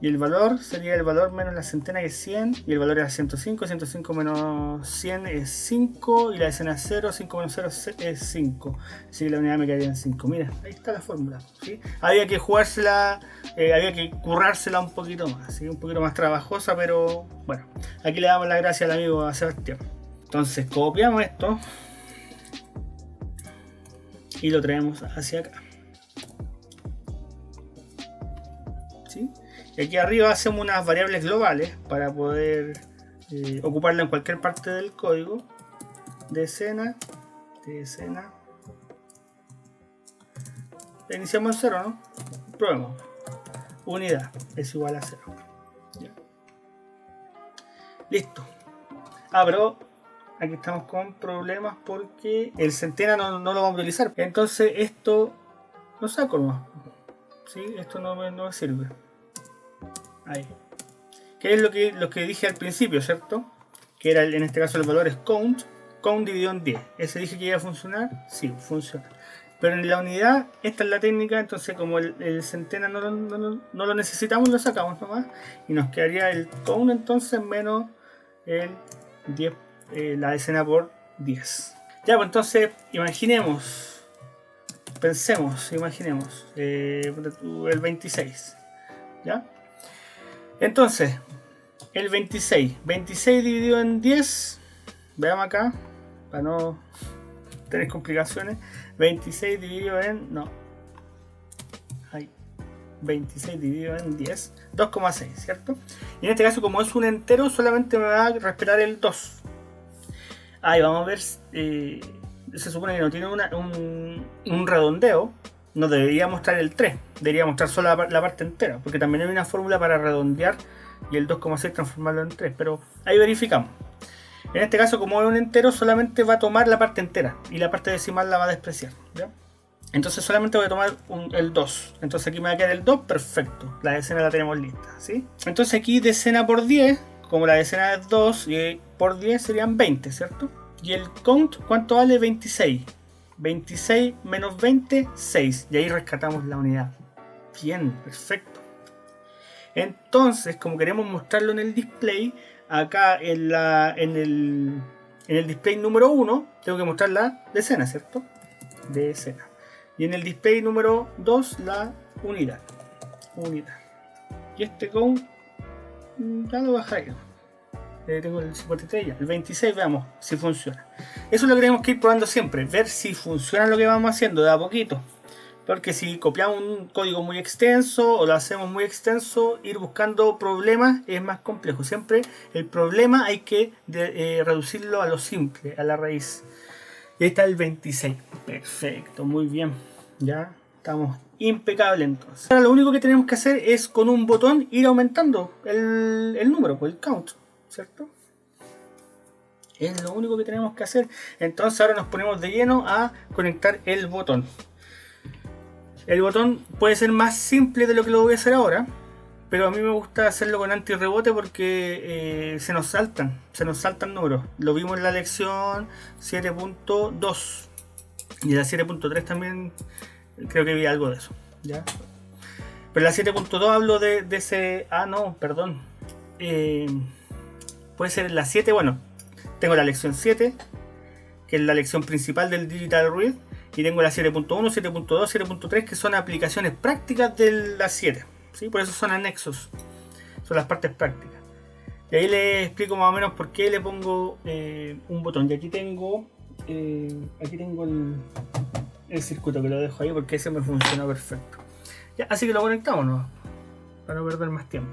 S1: Y el valor sería el valor menos la centena, que es 100. Y el valor era 105. 105 menos 100 es 5. Y la decena es 0. 5 menos 0 es 5. Así que la unidad me quedaría en 5. Mira, ahí está la fórmula, ¿sí? Había que jugársela, había que currársela un poquito más, ¿sí? Un poquito más trabajosa, pero bueno. Aquí le damos las gracias al amigo Sebastián. Entonces copiamos esto y lo traemos hacia acá. ¿Sí? Y aquí arriba hacemos unas variables globales para poder ocuparla en cualquier parte del código. Decena. Iniciamos en 0, ¿no? Probemos. Unidad es igual a 0. ¿Ya? Listo. Pero aquí estamos con problemas porque el centena no lo vamos a utilizar. Entonces esto lo saco nomás. ¿Sí? Esto no me sirve. Ahí. Que es lo que dije al principio, ¿cierto? Que era, en este caso el valor es count dividido en 10. ¿Ese dije que iba a funcionar? Sí, funciona. Pero en la unidad, esta es la técnica, entonces como el centena no lo necesitamos, lo sacamos nomás. Y nos quedaría el count entonces menos el 10, la decena por 10. Ya, pues entonces imaginemos, el 26. ¿Ya? Entonces, el 26 dividido en 10, veamos acá, para no tener complicaciones. 26 dividido en, 26 dividido en 10, 2,6, ¿cierto? Y en este caso, como es un entero, solamente me va a respetar el 2. Ahí vamos a ver, se supone que no tiene un redondeo. No debería mostrar el 3, debería mostrar solo la parte entera, porque también hay una fórmula para redondear y el 2,6 transformarlo en 3, pero ahí verificamos. En este caso, como es un entero, solamente va a tomar la parte entera y la parte decimal la va a despreciar, ¿ya? Entonces solamente voy a tomar el 2. Entonces aquí me va a quedar el 2, perfecto. La decena la tenemos lista, ¿sí? Entonces aquí decena por 10, como la decena es 2, y por 10 serían 20, ¿cierto? Y el count, ¿cuánto vale? 26. 26 menos 20, 6. Y ahí rescatamos la unidad. Bien, perfecto. Entonces, como queremos mostrarlo en el display, acá en el display número 1, tengo que mostrar la decena, ¿cierto? Decena. Y en el display número 2, la unidad. Y este count, ya lo bajaré. Tengo el 53 ya. El 26, veamos si funciona. Eso es lo que tenemos que ir probando siempre. Ver si funciona lo que vamos haciendo de a poquito. Porque si copiamos un código muy extenso o lo hacemos muy extenso, ir buscando problemas es más complejo. Siempre el problema hay que reducirlo a lo simple, a la raíz. Y ahí está el 26. Perfecto, muy bien. Ya estamos impecables entonces. Ahora lo único que tenemos que hacer es con un botón ir aumentando el número, pues el count, ¿cierto? Es lo único que tenemos que hacer. Entonces ahora nos ponemos de lleno a conectar el botón. El botón puede ser más simple de lo que lo voy a hacer ahora, pero a mí me gusta hacerlo con antirrebote porque se nos saltan números. Lo vimos en la lección 7.2 y en la 7.3 también creo que vi algo de eso, ¿ya? Pero en la 7.2 hablo de ese... Ah, no, perdón. Puede ser en la 7, bueno, tengo la lección 7, que es la lección principal del Digital Read. Y tengo la 7.1, 7.2, 7.3 que son aplicaciones prácticas de la 7, ¿sí? Por eso son anexos, son las partes prácticas. Y ahí les explico más o menos por qué le pongo un botón. Y aquí tengo el circuito que lo dejo ahí porque ese me funciona perfecto. Ya, así que lo conectamos, ¿no? Para no perder más tiempo.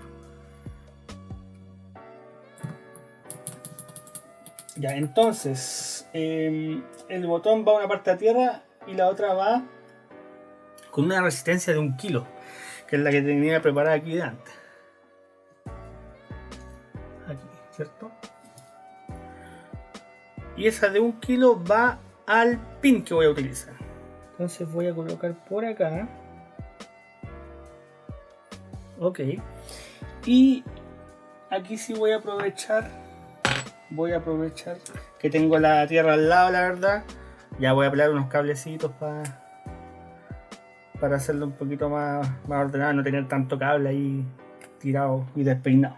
S1: Ya, entonces el botón va a una parte a tierra y la otra va con una resistencia de 1 kilo, que es la que tenía preparada aquí de antes. Aquí, ¿cierto? Y esa de 1 kilo va al pin que voy a utilizar. Entonces voy a colocar por acá. Ok. Y aquí sí voy a aprovechar que tengo la tierra al lado, la verdad. Ya voy a pelar unos cablecitos para hacerlo un poquito más ordenado, no tener tanto cable ahí tirado y despeinado.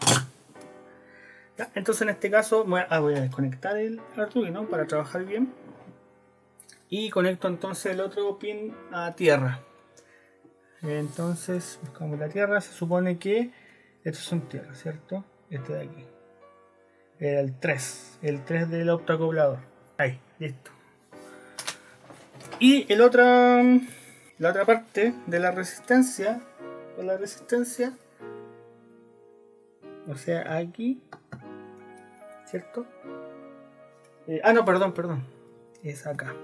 S1: Ya, entonces en este caso voy a desconectar el Arduino para trabajar bien. Y conecto entonces el otro pin a tierra. Entonces buscamos la tierra, se supone que estos son tierra, ¿cierto? Este de aquí. Era el 3 del optoacoplador. Ahí, listo. Y la otra parte de la resistencia, o sea, aquí, ¿cierto? No, perdón, es acá.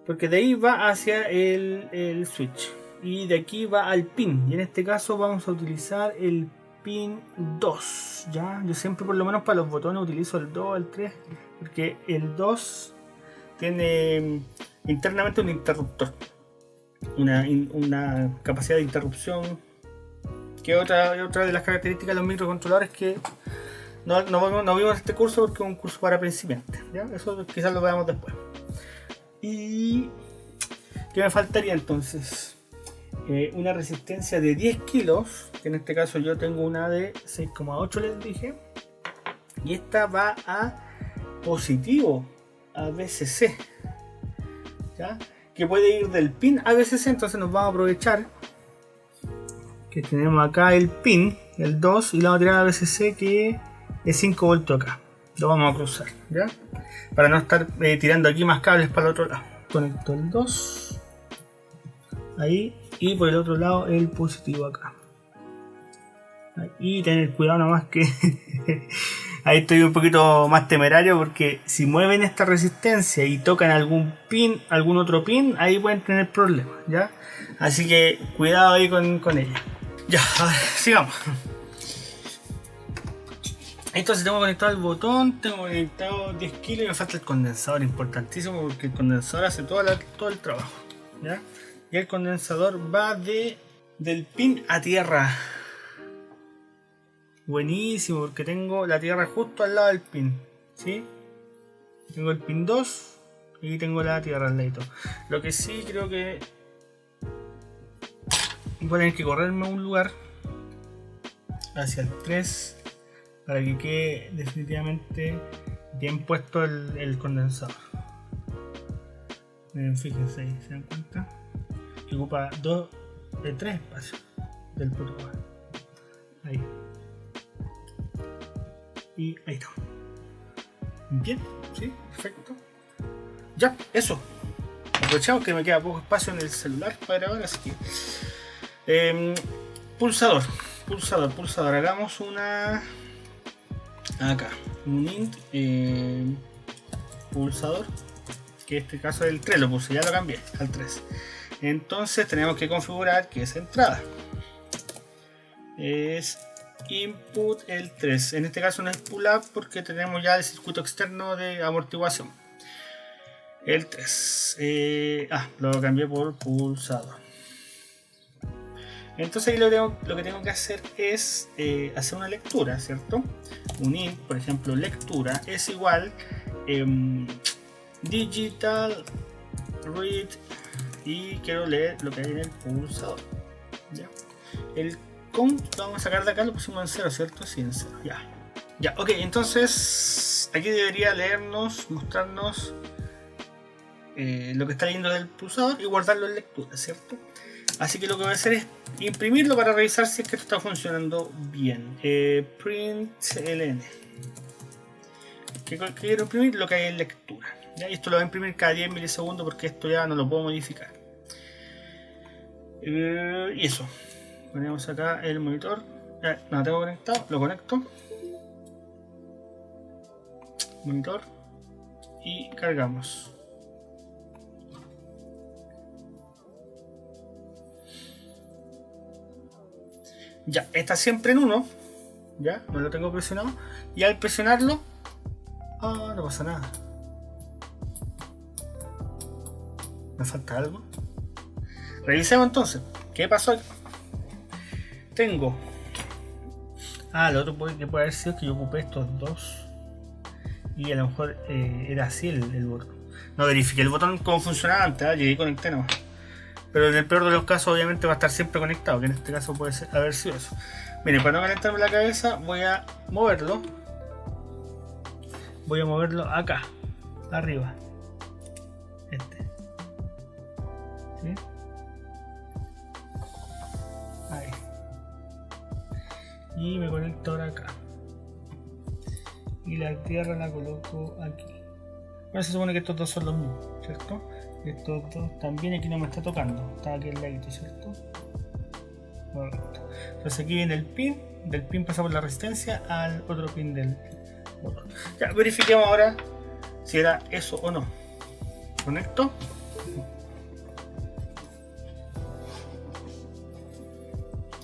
S1: Porque de ahí va hacia el switch y de aquí va al pin. Y en este caso vamos a utilizar el pin 2, ¿ya? Yo siempre, por lo menos para los botones, utilizo el 2, el 3, porque el 2 tiene internamente un interruptor, una capacidad de interrupción, que otra de las características de los microcontroladores que no vimos en este curso porque es un curso para principiantes, ¿ya? Eso quizás lo veamos después. Y ¿qué me faltaría entonces? Una resistencia de 10 kilos, que en este caso yo tengo una de 6,8, les dije, y esta va a positivo, a VCC, ¿ya? Que puede ir del pin a VCC. Entonces nos vamos a aprovechar que tenemos acá el pin, el 2, y le vamos a tirar a VCC, que es 5 voltios acá. Lo vamos a cruzar, ¿ya? Para no estar tirando aquí más cables para el otro lado. Conecto el 2 ahí, y por el otro lado el positivo acá. Y tener cuidado nomás que ahí estoy un poquito más temerario, porque si mueven esta resistencia y tocan algún otro pin, ahí pueden tener problemas, ¿ya? Así que cuidado ahí con ella. Ya, a ver, sigamos. Entonces tengo conectado el botón, tengo conectado 10 kilos y me falta el condensador, importantísimo porque el condensador hace todo el trabajo, ¿ya? Y el condensador va del pin a tierra. Buenísimo, porque tengo la tierra justo al lado del pin, ¿sí? Tengo el pin 2 y tengo la tierra al lado. Lo que sí creo que voy a tener que correrme a un lugar hacia el 3 para que quede definitivamente bien puesto el condensador. Fíjense ahí, ¿se dan cuenta? Que ocupa 3 espacios del protocolo. Ahí. Y ahí está. Bien, sí, perfecto. Ya, eso. aprovechamos que me queda poco espacio en el celular para grabar, así que pulsador, hagamos una acá, un int pulsador, que en este caso es el 3, lo puse, ya lo cambié al 3. Entonces tenemos que configurar que esa entrada es input el 3. En este caso no es pull up porque tenemos ya el circuito externo de amortiguación. El 3. Lo cambié por pulsador. Entonces ahí lo que tengo que hacer es hacer una lectura, ¿cierto? Un int, por ejemplo, lectura es igual digital read y quiero leer lo que hay en el pulsador. ¿Ya? El count lo vamos a sacar de acá, lo pusimos en 0, ¿cierto? Sí, en 0, ya, ok, entonces aquí debería mostrarnos lo que está leyendo del pulsador y guardarlo en lectura, ¿cierto? Así que lo que voy a hacer es imprimirlo para revisar si es que esto está funcionando bien. Print ln. ¿Qué quiero imprimir? Lo que hay en lectura. ¿Ya? Y esto lo voy a imprimir cada 10 milisegundos porque esto ya no lo puedo modificar. Y eso. Ponemos acá el monitor. No lo tengo conectado. Lo conecto. Monitor. Y cargamos. Ya, está siempre en 1. Ya, no lo tengo presionado. Y al presionarlo, no pasa nada. Me falta algo. Revisemos entonces. ¿Qué pasó aquí? Tengo. Lo otro que puede haber sido que yo ocupé estos dos. Y a lo mejor era así el botón. No verifiqué el botón cómo funcionaba antes. Llegué y conecté nomás. Pero en el peor de los casos obviamente va a estar siempre conectado, que en este caso puede haber sido eso. Miren, para no calentarme la cabeza voy a moverlo. Voy a moverlo acá, arriba. ¿Sí? Ahí. Y me conecto ahora acá. Y la tierra la coloco aquí. Bueno, se supone que estos dos son los mismos, ¿cierto? Estos dos también, aquí no me está tocando, está aquí el ladito, ¿cierto? Correcto. Entonces aquí viene el pin, del pin pasamos la resistencia al otro pin del motor. Ya, verifiquemos ahora si era eso o no. Conecto.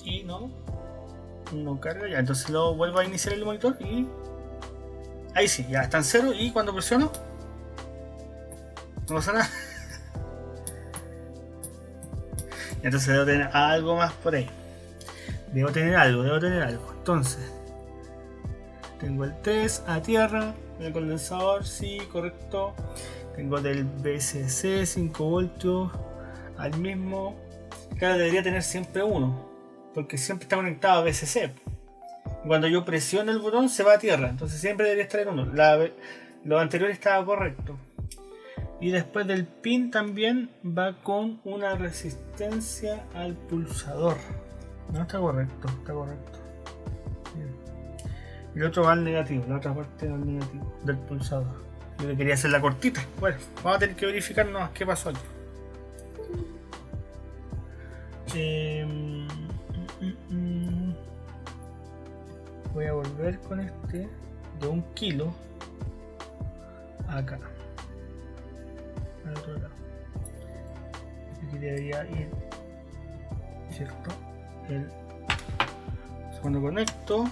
S1: Y no carga ya, entonces lo vuelvo a iniciar el monitor y ahí sí, ya está en 0 y cuando presiono no pasa nada. Entonces debo tener algo más por ahí. Debo tener algo. Entonces, tengo el 3 a tierra, el condensador, sí, correcto. Tengo del BCC 5 voltios al mismo. Claro, debería tener siempre uno, porque siempre está conectado a BCC. Cuando yo presiono el botón se va a tierra, entonces siempre debería estar en uno. Lo anterior estaba correcto. Y después del pin también va con una resistencia al pulsador. No, está correcto, Bien. Y el otro va al negativo, la otra parte va al negativo del pulsador. Yo le quería hacer la cortita. Bueno, vamos a tener que verificar nomás qué pasó aquí. Voy a volver con este de 1 kilo acá. Al otro lado. Aquí debería ir, ¿cierto? Cuando conecto,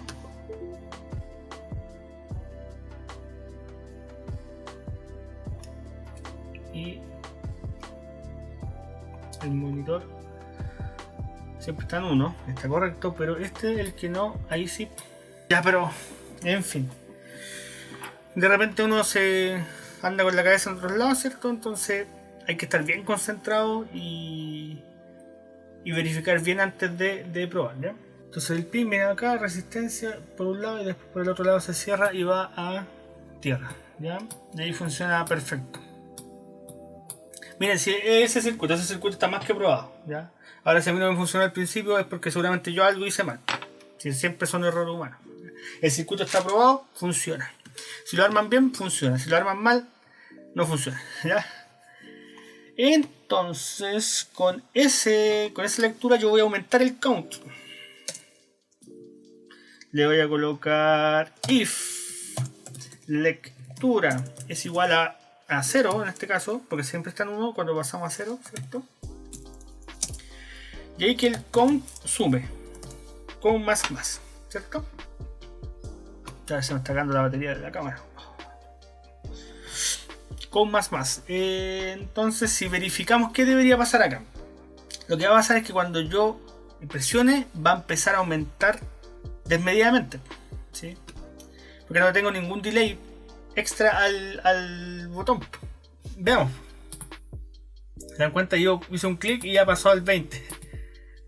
S1: y el monitor siempre está en 1, está correcto, pero este es el que no, ahí sí. Ya, pero en fin, de repente uno se anda con la cabeza en otros lados, ¿cierto? Entonces hay que estar bien concentrado y verificar bien antes de probar, ¿ya? Entonces el pin viene acá, resistencia por un lado y después por el otro lado se cierra y va a tierra, ¿ya? Y ahí funciona perfecto. Miren, si ese circuito está más que probado, ¿ya? Ahora si a mí no me funciona al principio es porque seguramente yo algo hice mal. Si siempre son errores humanos. El circuito está probado, funciona. Si lo arman bien, funciona. Si lo arman mal, no funciona, ¿ya? Entonces, con esa lectura yo voy a aumentar el count. Le voy a colocar if lectura es igual a 0 en este caso, porque siempre está en 1 cuando pasamos a 0, ¿cierto? Y ahí que el count sume con más, ¿cierto? Ya se me está cagando la batería de la cámara. Con más. Entonces, si verificamos qué debería pasar acá, lo que va a pasar es que cuando yo presione va a empezar a aumentar desmedidamente, ¿sí? Porque no tengo ningún delay extra al botón. Veamos. Se dan cuenta, yo hice un clic y ya pasó al 20,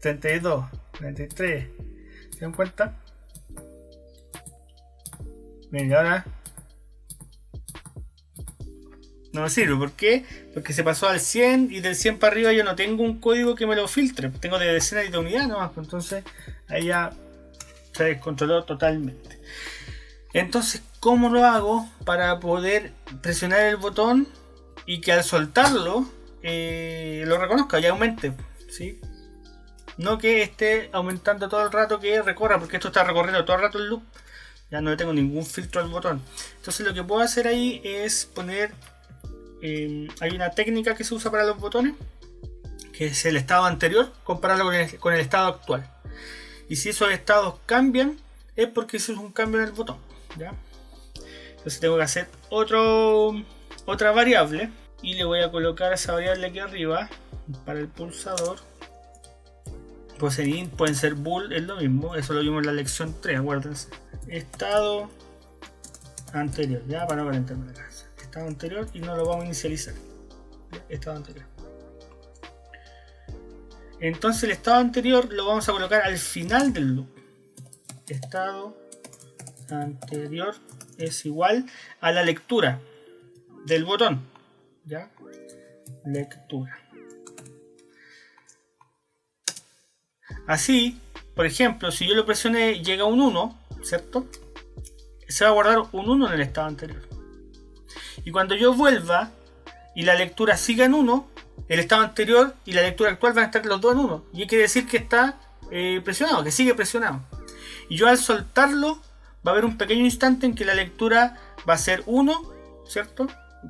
S1: 32, 33. ¿Se dan cuenta? Venga, ahora no me sirve. ¿Por qué? Porque se pasó al 100 y del 100 para arriba yo no tengo un código que me lo filtre. Tengo de decenas y de unidades nomás. Entonces ahí ya se descontroló totalmente. Entonces, ¿cómo lo hago para poder presionar el botón y que al soltarlo lo reconozca y aumente? ¿Sí? No que esté aumentando todo el rato que recorra, porque esto está recorriendo todo el rato el loop. Ya no le tengo ningún filtro al botón. Entonces lo que puedo hacer ahí es poner... hay una técnica que se usa para los botones, que es el estado anterior, compararlo con el estado actual. Y si esos estados cambian, es porque eso es un cambio en el botón, ¿ya? Entonces tengo que hacer otra variable, y le voy a colocar esa variable aquí arriba para el pulsador. Pueden ser int, pueden ser bool, es lo mismo. Eso lo vimos en la lección 3, acuérdense. Estado anterior, ya, para no calentarme la casa. Estado anterior, y no lo vamos a inicializar. Estado anterior. Entonces el estado anterior lo vamos a colocar al final del loop. Estado anterior es igual a la lectura del botón, ¿ya? Lectura. Así, por ejemplo, si yo lo presioné y llega a un 1, ¿cierto? Se va a guardar un 1 en el estado anterior. Y cuando yo vuelva y la lectura siga en 1, el estado anterior y la lectura actual van a estar los dos en 1. Y quiere decir que está presionado, que sigue presionado. Y yo al soltarlo va a haber un pequeño instante en que la lectura va a ser 1, ¿cierto?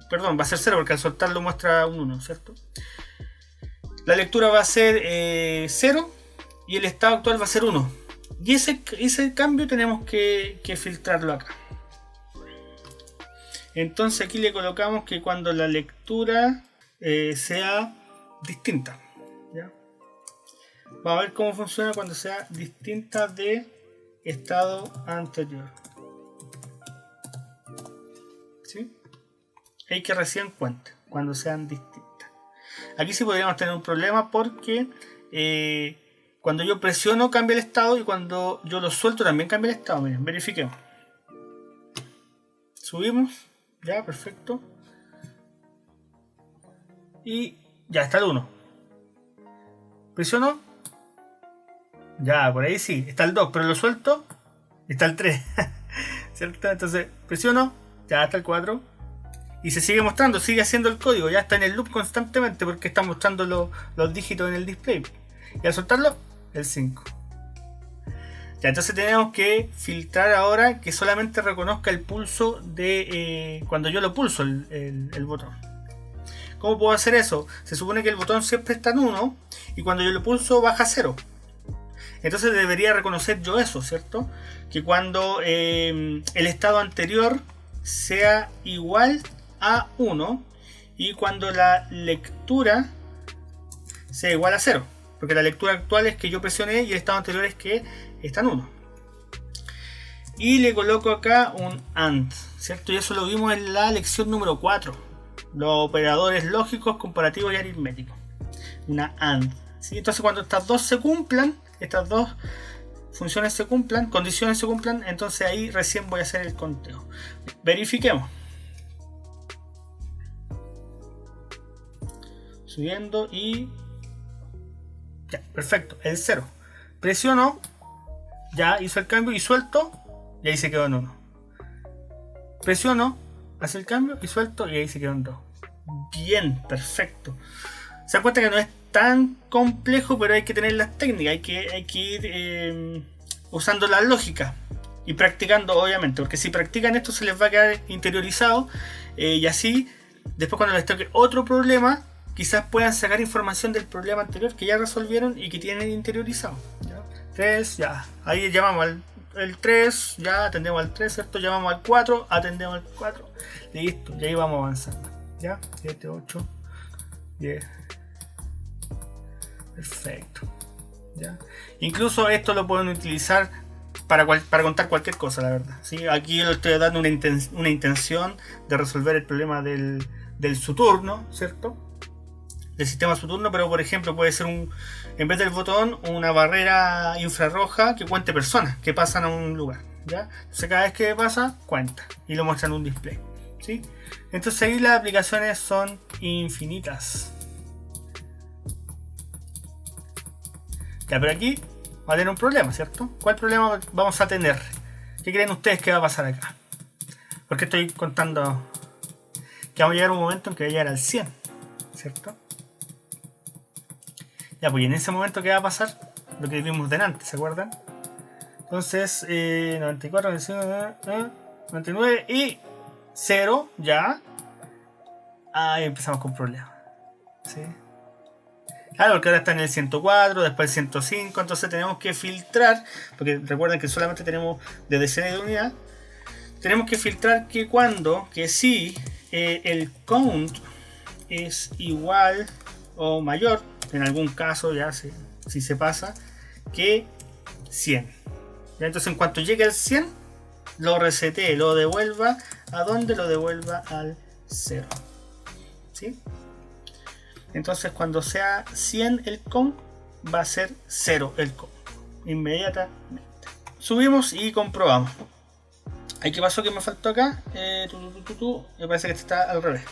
S1: Perdón, va a ser 0 porque al soltarlo muestra un 1, ¿cierto? La lectura va a ser 0 y el estado actual va a ser 1. Y ese cambio tenemos que filtrarlo acá. Entonces aquí le colocamos que cuando la lectura sea distinta, ¿ya? Vamos a ver cómo funciona cuando sea distinta de estado anterior. ¿Sí? Hay que recién cuente cuando sean distintas. Aquí sí podríamos tener un problema porque cuando yo presiono cambia el estado y cuando yo lo suelto también cambia el estado. Miren, verifiquemos. Subimos. Ya, perfecto. Y ya está el 1. Presiono. Ya, por ahí sí. Está el 2, pero lo suelto. Está el 3. ¿Cierto? Entonces presiono. Ya está el 4. Y se sigue mostrando, sigue haciendo el código. Ya está en el loop constantemente porque está mostrando los dígitos en el display. Y al soltarlo, el 5. Ya, entonces tenemos que filtrar ahora que solamente reconozca el pulso de cuando yo lo pulso el botón. ¿Cómo puedo hacer eso? Se supone que el botón siempre está en 1 y cuando yo lo pulso baja a 0. Entonces debería reconocer yo eso, ¿cierto? Que cuando el estado anterior sea igual a 1 y cuando la lectura sea igual a 0. Porque la lectura actual es que yo presioné y el estado anterior es que está en 1. Y le coloco acá un AND, ¿cierto? Y eso lo vimos en la lección número 4. Los operadores lógicos, comparativos y aritméticos. Una AND, ¿sí? Entonces cuando estas dos se cumplan, estas dos funciones se cumplan, condiciones se cumplan, entonces ahí recién voy a hacer el conteo. Verifiquemos. Subiendo y... ya, perfecto, el 0. Presiono, ya hizo el cambio y suelto, y ahí se quedó en 1. Presiono, hace el cambio y suelto, y ahí se quedó en 2. Bien, perfecto. Se dan cuenta que no es tan complejo, pero hay que tener las técnicas, hay que ir usando la lógica y practicando, obviamente, porque si practican esto se les va a quedar interiorizado y así, después cuando les toque otro problema, quizás puedan sacar información del problema anterior que ya resolvieron y que tienen interiorizado. ¿Ya? 3, ya, ahí llamamos al 3, ya atendemos al 3, ¿cierto? Llamamos al 4, atendemos al 4, listo, y ahí vamos avanzando. ¿Ya? 7, 8, 10. Perfecto. ¿Ya? Incluso esto lo pueden utilizar para contar cualquier cosa, la verdad. ¿Sí? Aquí yo le estoy dando una intención de resolver el problema del Saturno, ¿cierto? Del sistema Saturno, pero por ejemplo puede ser en vez del botón, una barrera infrarroja que cuente personas que pasan a un lugar. ¿Ya? Entonces cada vez que pasa, cuenta y lo muestra en un display. ¿Sí? Entonces ahí las aplicaciones son infinitas. Ya, pero aquí va a tener un problema, ¿cierto? ¿Cuál problema vamos a tener? ¿Qué creen ustedes que va a pasar acá? Porque estoy contando que vamos a llegar a un momento en que va a llegar al 100, ¿cierto? Ya, pues y en ese momento ¿qué va a pasar? Lo que vimos delante, ¿se acuerdan? Entonces, 94, 99 y 0, ya. Ahí empezamos con problemas. ¿Sí? Claro, porque ahora está en el 104, después el 105, entonces tenemos que filtrar, porque recuerden que solamente tenemos de decena de unidad, tenemos que filtrar que si el count es igual o mayor, en algún caso ya si se pasa, que 100. ¿Ya? Entonces en cuanto llegue al 100, lo resetee, lo devuelva, ¿a dónde? Lo devuelva al 0. ¿Sí? Entonces cuando sea 100 el count, va a ser 0 el count. Inmediatamente. Subimos y comprobamos. ¿Qué pasó que me faltó acá? Me parece que este está al revés.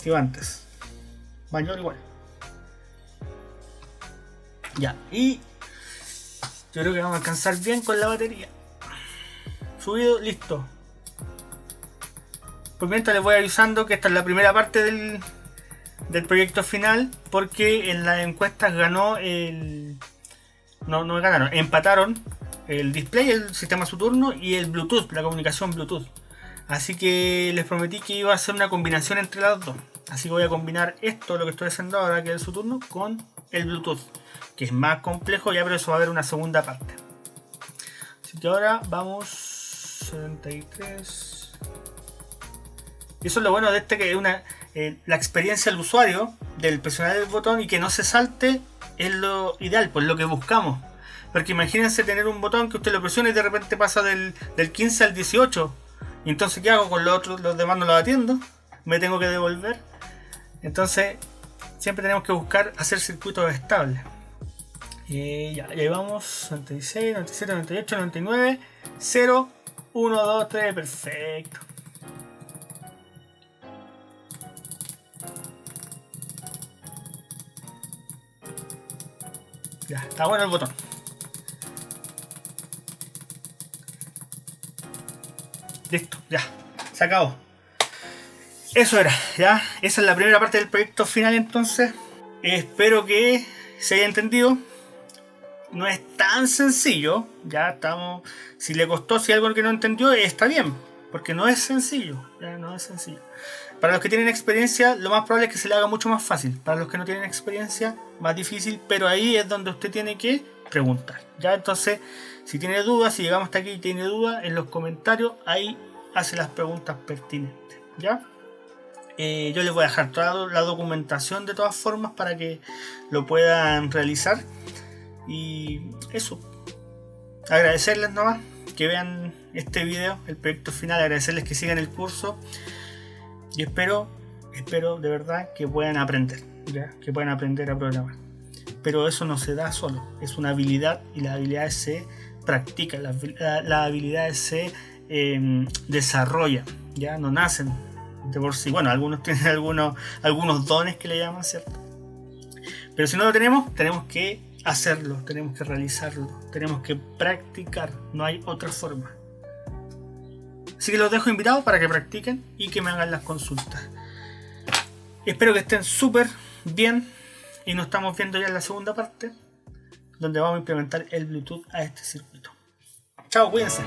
S1: Iba antes. Mayor igual. Ya. Y yo creo que vamos a alcanzar bien con la batería. Subido, listo. Por mientras les voy avisando que esta es la primera parte del proyecto final, porque en las encuestas ganó no ganaron, empataron el display, el sistema Saturno y el Bluetooth, la comunicación Bluetooth. Así que les prometí que iba a hacer una combinación entre las dos. Así que voy a combinar esto, lo que estoy haciendo ahora, que es el Saturno, con el Bluetooth, que es más complejo ya, pero eso va a haber una segunda parte. Así que ahora vamos 73. Y eso es lo bueno de este, que es la experiencia del usuario, del presionar el botón y que no se salte, es lo ideal, pues lo que buscamos. Porque imagínense tener un botón que usted lo presiona y de repente pasa del 15 al 18. Y entonces, ¿qué hago con los otros? Los demás no los atiendo, me tengo que devolver. Entonces, siempre tenemos que buscar hacer circuitos estables. Ya, y ahí vamos, 96, 97, 98, 99, 0, 1, 2, 3, perfecto. Ya, está bueno el botón. Listo, ya, se acabó. Eso era, ya. Esa es la primera parte del proyecto final entonces. Espero que se haya entendido. No es tan sencillo, ya estamos. Si le costó, si algo que no entendió, está bien, porque no es sencillo, ya no es sencillo. Para los que tienen experiencia, lo más probable es que se le haga mucho más fácil. Para los que no tienen experiencia, más difícil, pero ahí es donde usted tiene que preguntar. Ya, entonces, si tiene dudas, si llegamos hasta aquí y tiene dudas, en los comentarios, ahí hace las preguntas pertinentes. ¿Ya? Yo les voy a dejar toda la documentación de todas formas para que lo puedan realizar. Y eso. Agradecerles nomás que vean este video, el proyecto final, agradecerles que sigan el curso. Y espero de verdad que puedan aprender, ¿ya? Que puedan aprender a programar. Pero eso no se da solo, es una habilidad y las habilidades se practican, las habilidades se desarrollan, ya no nacen de por sí. Bueno, algunos tienen algunos dones que le llaman, ¿cierto? Pero si no lo tenemos que hacerlo, tenemos que realizarlo, tenemos que practicar, no hay otra forma. Así que los dejo invitados para que practiquen y que me hagan las consultas. Espero que estén súper bien y nos estamos viendo ya en la segunda parte, donde vamos a implementar el Bluetooth a este circuito. Chao, cuídense.